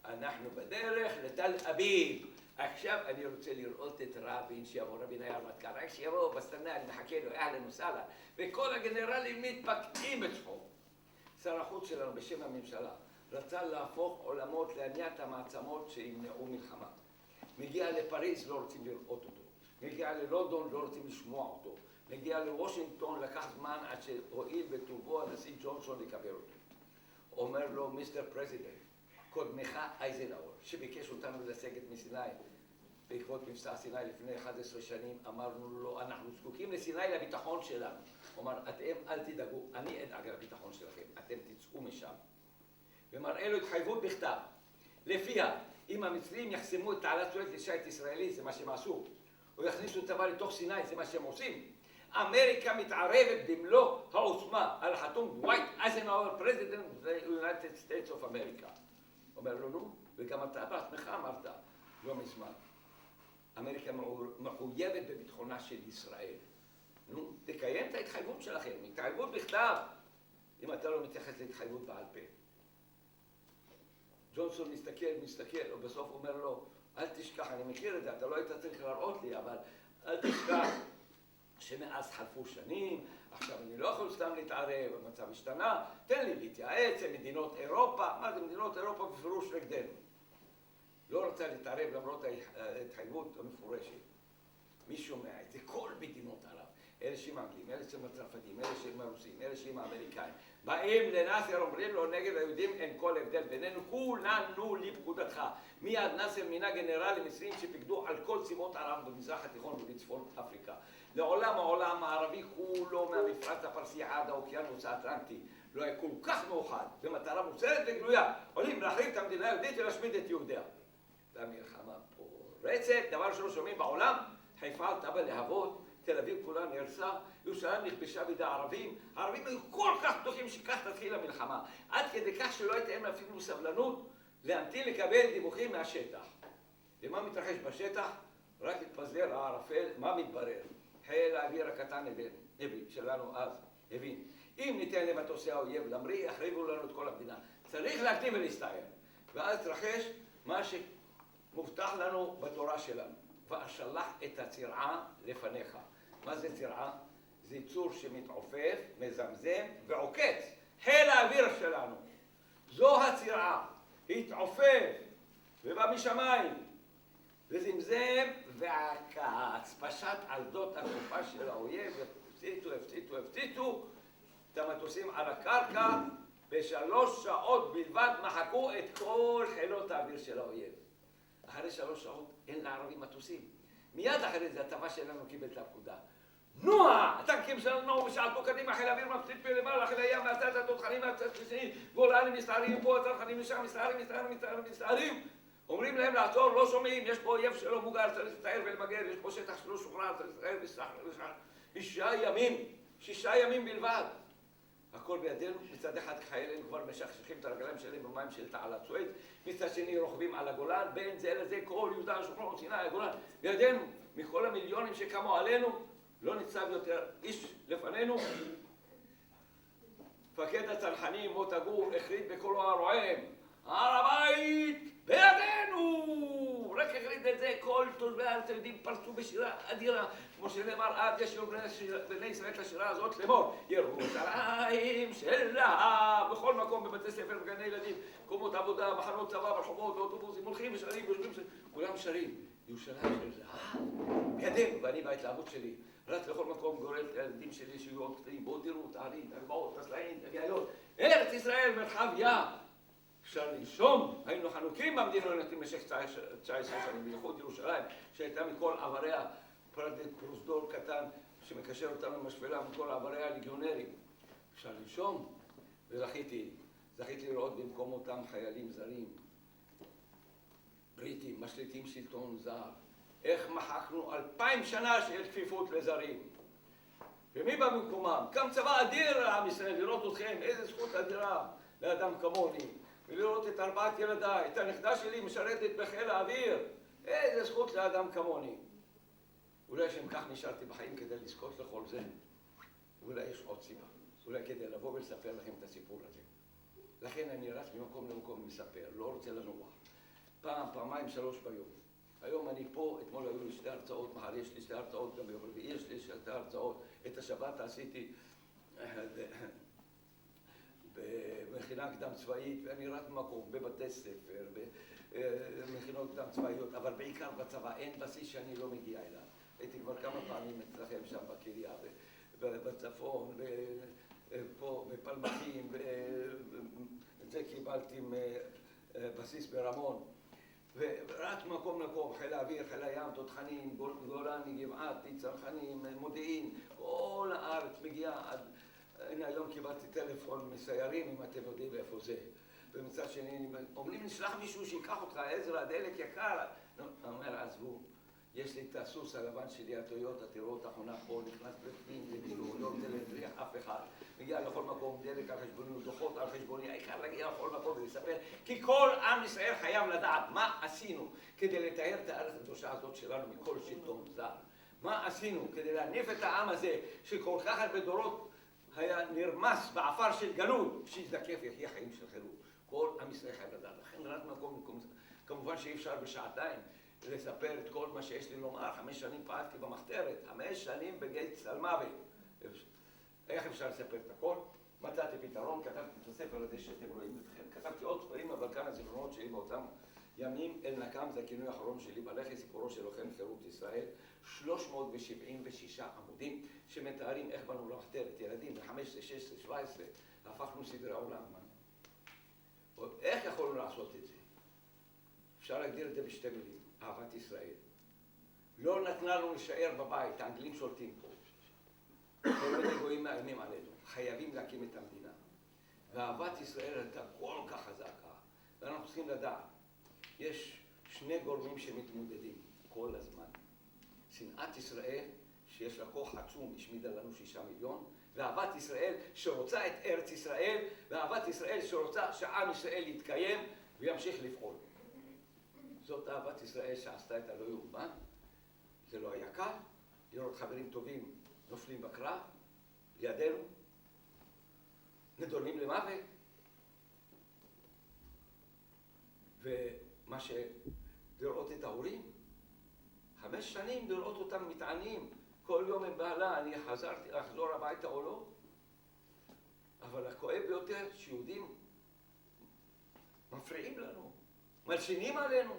אנחנו בדרך לתל אביב. עכשיו אני רוצה לראות את רבין, שיבוא רבין היה רמטכ"ל, רק שיבוא בסטנה, אני מחכה לו, אהלן וסהלן. וכל הגנרלים מתפקדים בצחוק. שר החוץ שלנו בשם הממשלה רצה להפוך עולמות לעניית המעצמות שימנעו מלחמה. מגיע לפריז, לא רוצים לראות אותו. מגיע ללונדון, לא רוצים לשמוע אותו. מגיע לוושינגטון, לקח זמן עד שהואיל בטובו הנשיא ג'ונסון לקבל אותו. אומר לו, מיסטר פרזידנט, קודמך אייזנהאואר, שביקש אותנו לסגת מסיני, בעקבות מבצע סיני לפני 11 שנים, אמרנו לו, אנחנו זקוקים לסיני לביטחון שלנו. הוא אמר, אתם אל תדאגו, אני אדאג לביטחון שלכם, אתם תצאו משם. ומראה לו התחייבות בכתב, לפיה, אם המצרים יחסמו את תעלת סואץ לשיט ישראלי, זה מה שהם עשו, או יכניסו צבא לתוך סיני, זה מה שהם עושים, אמריקה מתערבת במלוא העוצמה על החתום דווייט אייזנהאואר, פרזידנט United States of America. אומר לו, נו, וגם אתה בעצמך אמרת, לא מזמן. אמריקה מחויבת בביטחונה של ישראל. נו, תקיים את ההתחייבות שלכם, התחייבות בכתב, אם אתה לא מתייחס להתחייבות בעל פה. ג'ונסון מסתכל, ובסוף אומר לו, אל תשכח, אני מכיר את זה, אתה לא היית צריך להראות לי, אבל אל תשכח שמאז חלפו שנים, עכשיו אני לא יכול סתם להתערב, המצב השתנה, תן לי להתייעץ עם מדינות אירופה, מה זה מדינות אירופה בפירוש נגדנו. לא רוצה להתערב למרות ההתחייבות המפורשת. מי שומע את זה? כל מדינות ערב. אלה שהם האנגלים, אלה שהם הצרפתים, אלה שהם הרוסים, אלה שהם האמריקאים. באים לנאסר, אומרים לו, נגד היהודים אין כל הבדל בינינו, כולנו לפקודתך. מיד נאסר מינה גנרלים מצריים שפיקדו על כל צימות ערב במזרח התיכון ובצפון אפריקה. לעולם העולם הערבי כולו מהמפרץ הפרסי עד האוקיינוס האטלנטי. לא היה כל כך מאוחד, במטרה מוצהרת וגלויה. עולים להחריב את המדינה היהודית ולהשמיד את יהודיה. והמלחמה פורצת, דבר שלא שומעים בעולם, חיפה עלתה בלהבות, תל אביב כולה נהרסה, ירושלים נכבשה בידי הערבים, הערבים היו כל כך בטוחים שכך תתחיל המלחמה, עד כדי כך שלא הייתה להם אפילו סבלנות להמתין לקבל דיווחים מהשטח. ומה מתרחש בשטח? רק התפזר הערפל, מה מתברר? חיל האוויר הקטן שלנו אז הבין, אם ניתן למטוסי האויב להמריא, יחריבו לנו את כל המדינה. צריך להקדים ולהסתער. ואז התרחש מה שמובטח לנו בתורה שלנו. ואשלח את הצרעה לפניך. מה זה צרעה? זה יצור שמתעופף, מזמזם ועוקץ. חיל האוויר שלנו. זו הצרעה. התעופף ובא משמיים. וזמזם ועקץ. פשט על שדות התעופה של האויב. הפציצו את המטוסים על הקרקע. ב3 שעות בלבד מחקו את כל חילות האוויר של האויב. אחרי 3 שעות אין לערבים מטוסים. מיד אחרי זה הצבא שלנו קיבל את הפקודה. נוע! הטנקים שלנו ושעטו קדימה, חיל האוויר מפציץ בלמעלה, חיל הים מהצד התותחנים מהצד שני, גולנים מסתערים פה, הצנחנים משם מסתערים. אומרים להם לעצור, לא שומעים, יש פה אויב שלא מוגר, צריך להסתער ולמגר, יש פה שטח שלא שוחרר, צריך להסתער. 6 ימים בלבד. הכל בידינו, מצד אחד חיילים כבר משכשכים את הרגליים שלהם במים של תעלת סואץ, מצד שני רוכבים על הגולן, בין זה לזה כל יהודה ושומרון, סיני, הגולן, בידינו, מכל המיליונים שקמו עלינו, לא ניצב יותר איש לפנינו. מפקד הצנחנים, מוטה גור, החליט בקולו הרועם, הר הבית בידינו! רק החליט את זה, כל תושבי הארץ היהודים פרצו בשירה אדירה, כמו שנאמר, עד ישיר בני ישראל את השירה הזאת לאמור, ירושלים שלה, בכל מקום, בבתי ספר, בגני ילדים, מקומות עבודה, מחנות צבא, ברחובות, באוטובוסים, הולכים ושרים, כולם שרים, ירושלים שלה, בידינו, ואני בהתלהבות שלי, רץ לכל מקום, גורל את הילדים שלי שיהיו עוד קטעים, בואו תראו, תערים, תגבעות, תסלעים, תגיילות, ארץ ישראל, מרחב ים. אפשר לנשום, היינו חנוקים במדינות במשך 19 שנים, בייחוד ירושלים, שהייתה מכל עבריה פרוזדור קטן שמקשר אותנו עם השפלה, מכל עבריה ליגיונרים. אפשר לנשום, וזכיתי, זכיתי לראות במקום אותם חיילים זרים, בריטים, משליטים שלטון זר, איך מחקנו 2000 שנה של כפיפות לזרים. ומי בא במקומם? קם צבא אדיר לעם ישראל, לראות אתכם, איזה זכות אדירה לאדם כמוני, ולראות את 4 ילדיי, את הנכדה שלי משרתת בחיל האוויר, איזה זכות לאדם כמוני. אולי שם כך נשארתי בחיים כדי לזכות לכל זה. אולי יש עוד סיבה, אולי כדי לבוא ולספר לכם את הסיפור הזה. לכן אני רץ ממקום למקום ומספר, לא רוצה לנוח. פעם, פעמיים, 3 ביום. היום אני פה, אתמול היו לי 2 הרצאות, מחר יש לי 2 הרצאות, גם ביום רביעי יש לי 2 הרצאות. את השבת עשיתי במכינה קדם צבאית, ואני רץ במקום, בבתי ספר, במכינות קדם צבאיות, אבל בעיקר בצבא, אין בסיס שאני לא מגיע אליו. הייתי כבר כמה פעמים אצלכם שם בקריה, בצפון, פה בפלמחים, ואת זה קיבלתי בסיס ברמון. ורץ מקום למקום, חיל האוויר, חיל הים, תותחנים, גולני, גבעתי, צנחנים, מודיעין, כל הארץ מגיעה עד... הנה היום קיבלתי טלפון מסיירים, אם אתם יודעים איפה זה. ומצד שני, אומרים, נשלח מישהו שיקח אותך, עזרא, דלק יקר. אומר, עזבו, יש לי את הסוס הלבן שלי, הטויוטה, תראו את החונה פה, נכנס בפנים, לדיור, לא רוצה להטריח אף אחד. מגיע לכל מקום, דלק על חשבוני, דוחות על חשבוני, העיקר להגיע לכל מקום ולספר, כי כל עם ישראל חייב לדעת מה עשינו כדי לטהר את הארץ הקדושה הזאת שלנו מכל שלטון זר. מה עשינו כדי להניף את העם הזה, שכל כך הרבה דורות היה נרמס בעפר של גלות, שיזדקף יחיה חיים של חירות. כל עם ישראל חייב לדעת. לכן רק מקום, כמובן שאי אפשר בשעתיים לספר את כל מה שיש לי לומר. 5 שנים פעלתי במחתרת, 5 שנים בגיא צלמוות. איך אפשר לספר את הכל? מצאתי פתרון, כתבתי את הספר הזה שאתם רואים אתכם. כתבתי עוד ספרים, אבל כאן הזיכרונות שלי באותם ימים. אל נקם זה הכינוי האחרון שלי בלח"י, סיפורו של לוחם חירות ישראל. 376 עמודים שמתארים איך באנו למחתרת, ילדים ב-15, 16, 17, הפכנו סדרי עולם. איך יכולנו לעשות את זה? אפשר להגדיר את זה בשתי מילים, אהבת ישראל. לא נתנה לנו להישאר בבית, האנגלים שולטים פה. כל מיני גויים מאיימים עלינו, חייבים להקים את המדינה. ואהבת ישראל הייתה כל כך חזקה, ואנחנו צריכים לדעת, יש 2 גורמים שמתמודדים כל הזמן. שנאת ישראל, שיש לה כוח עצום, השמידה לנו 6 מיליון, ואהבת ישראל שרוצה את ארץ ישראל, ואהבת ישראל שרוצה שעם ישראל יתקיים וימשיך לפעול. זאת אהבת ישראל שעשתה את הלא יאומן. זה לא היה קל, לראות חברים טובים נופלים בקרב, לידינו, נדונים למוות. ומה לראות את ההורים, 5 שנים לראות אותם מתענים, כל יום עם בעלה, אני אחזור הביתה או לא. אבל הכואב ביותר, שיהודים מפריעים לנו, מלשינים עלינו.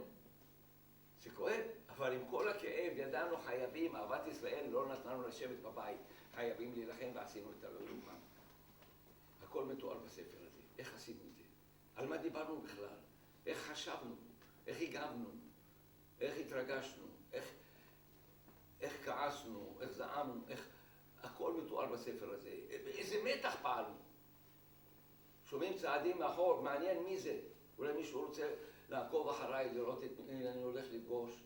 זה כואב, אבל עם כל הכאב ידענו חייבים, אהבת ישראל לא נתנו לשבת בבית, חייבים להילחם ועשינו את הלא יאומן. הכל מתואר בספר הזה, איך עשינו את זה? על מה דיברנו בכלל? איך חשבנו? איך הגבנו? איך התרגשנו? איך כעסנו? איך זעמנו? הכל מתואר בספר הזה. באיזה מתח פעלנו? שומעים צעדים מאחור, מעניין מי זה? אולי מישהו רוצה לעקוב אחריי, לראות את מי אני הולך לפגוש.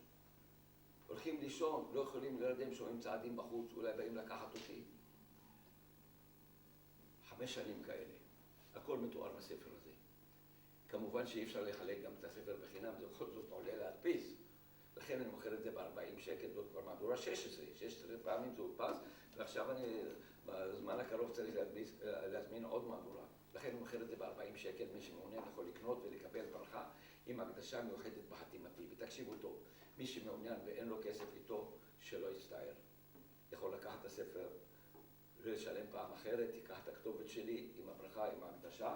הולכים לישון, לא יכולים לרדם, שומעים צעדים בחוץ, אולי באים לקחת אותי. 5 שנים כאלה. הכל מתואר בספר הזה. כמובן שאי אפשר לחלק גם את הספר בחינם, זה בכל זאת עולה להדפיס. לכן אני מוכר את זה ב-40 שקל, זאת כבר מהדורה 16 פעמים זה הודפס, ועכשיו אני בזמן הקרוב צריך להזמין עוד מהדורה. לכן אני מוכר את זה ב-40 שקל, מי שמעוניין יכול לקנות ולקבל ברכה עם הקדשה מיוחדת בחתימתי. ותקשיבו טוב, מי שמעוניין ואין לו כסף איתו, שלא יצטער. יכול לקחת את הספר ולשלם פעם אחרת, תיקח את הכתובת שלי עם הברכה, עם ההקדשה.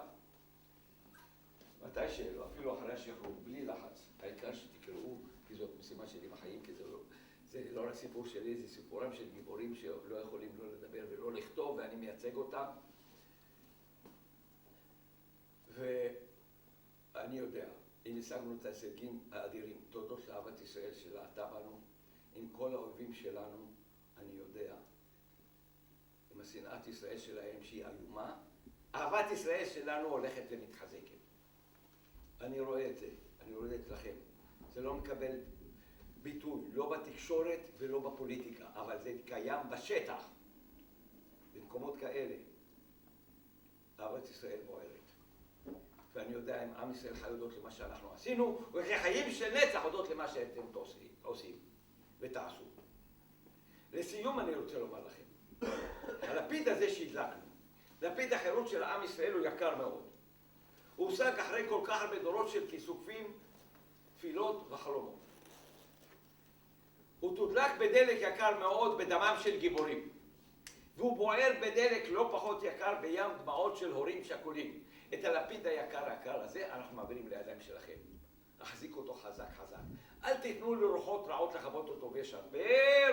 מתי שלא, אפילו אחרי השחרור, בלי לחץ. העיקר שתקראו, כי זאת משימה שלי בחיים, כי זה לא רק סיפור שלי, זה סיפורם של גיבורים שלא יכולים לא לדבר ולא לכתוב, ואני מייצג אותם. ואני יודע, אם השגנו את ההישגים האדירים, תודות לאהבת ישראל שלהתה בנו, עם כל האויבים שלנו, אני יודע, עם השנאת ישראל שלהם שהיא איומה, אהבת ישראל שלנו הולכת ומתחזקת. אני רואה את זה, אני רואה את לכם. זה לא מקבל ביטוי, לא בתקשורת ולא בפוליטיקה, אבל זה קיים בשטח. במקומות כאלה, אהבת ישראל בוערת. ואני יודע אם עם ישראל חי הודות למה שאנחנו עשינו, וחיים של נצח הודות למה שאתם עושים ותעשו. לסיום אני רוצה לומר לכם, הלפיד הזה שהדלקנו, לפיד החירות של עם ישראל הוא יקר מאוד. הוא הושג אחרי כל כך הרבה דורות של כיסופים, תפילות וחלומות. הוא תודלק בדלק יקר מאוד בדמם של גיבורים. והוא בוער בדלק לא פחות יקר בים דמעות של הורים שכולים. את הלפיד היקר הזה אנחנו מעבירים לידיים שלכם. להחזיק אותו חזק חזק. אל תיתנו לרוחות רעות לכבות אותו, ויש הרבה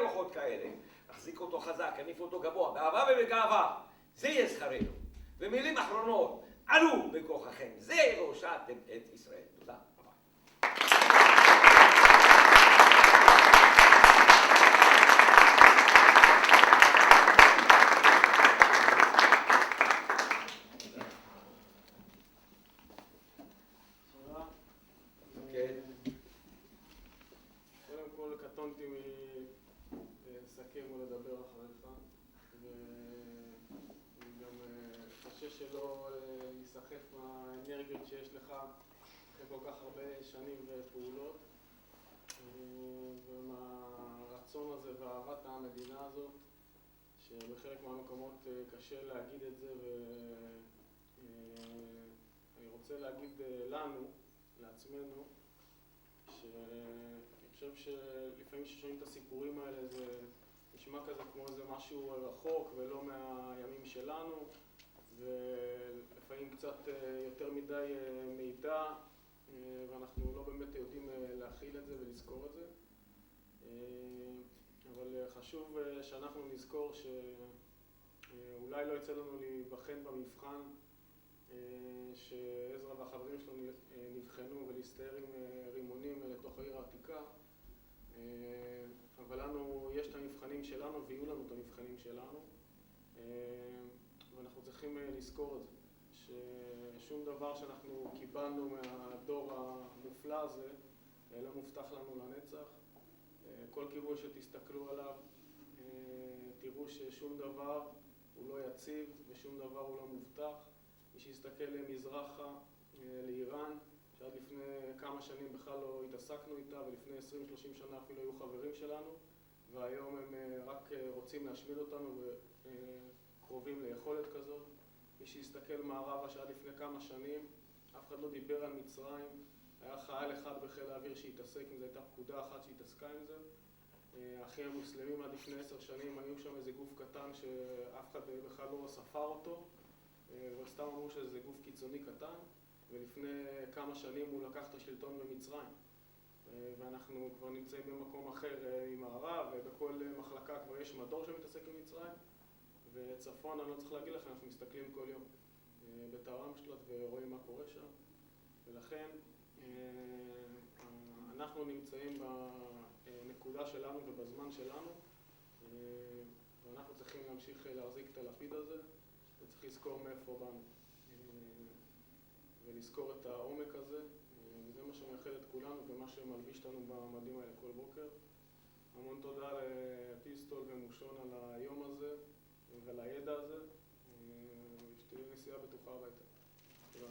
רוחות כאלה. להחזיק אותו חזק, עניף אותו גבוה, באהבה ובגאווה. זה יהיה שכרנו. ומילים אחרונות, עלו בכוחכם, זה והושעתם את ישראל. תודה רבה. קודם כל קטונתי מלסכם או לדבר אחריך, ואני גם חושש שלא להיסחף מהאנרגיות שיש לך אחרי כל כך הרבה שנים ופעולות, ומהרצון הזה ואהבת המדינה הזאת, שבחלק מהמקומות קשה להגיד את זה, ואני רוצה להגיד לנו, לעצמנו, שאני חושב שלפעמים כששומעים את הסיפורים האלה זה נשמע כזה כמו איזה משהו רחוק ולא מהימים שלנו, ולפעמים קצת יותר מדי מידע, ואנחנו לא באמת יודעים להכיל את זה ולזכור את זה. אבל חשוב שאנחנו נזכור שאולי לא יצא לנו להיבחן במבחן שעזרא והחברים שלנו נבחנו ולהסתער עם רימונים לתוך העיר העתיקה, אבל לנו יש את המבחנים שלנו ויהיו לנו את המבחנים שלנו, ואנחנו צריכים לזכור את זה, ששום דבר שאנחנו קיבלנו מהדור המופלא הזה לא מובטח לנו לנצח. כל כיוון שתסתכלו עליו תראו ששום דבר הוא לא יציב ושום דבר הוא לא מובטח. מי שיסתכל מזרחה, לאיראן, שעד לפני כמה שנים בכלל לא התעסקנו איתה, ולפני 20-30 שנה אפילו היו חברים שלנו, והיום הם רק רוצים להשמיד אותנו וקרובים ליכולת כזאת. מי שיסתכל מערבה, שעד לפני כמה שנים אף אחד לא דיבר על מצרים, היה חייל אחד בחיל האוויר שהתעסק עם זה, הייתה פקודה אחת שהתעסקה עם זה. האחים המוסלמים עד לפני 10 שנים היו שם איזה גוף קטן שאף אחד בכלל לא ספר אותו, וסתם אמרו שזה גוף קיצוני קטן, ולפני כמה שנים הוא לקח את השלטון במצרים. ואנחנו כבר נמצאים במקום אחר עם הערב, ובכל מחלקה כבר יש מדור שמתעסק עם מצרים, וצפון, אני לא צריך להגיד לכם, אנחנו מסתכלים כל יום בטהרם שלט ורואים מה קורה שם. ולכן אנחנו נמצאים בנקודה שלנו ובזמן שלנו, ואנחנו צריכים להמשיך להחזיק את הלפיד הזה, וצריך לזכור מאיפה באנו, ולזכור את העומק הזה, וזה מה שמייחד את כולנו ומה שמלביש לנו במדים האלה כל בוקר. המון תודה לפיסטול ומושון על היום הזה ועל הידע הזה, ושתהיה נסיעה בטוחה הביתה. תודה.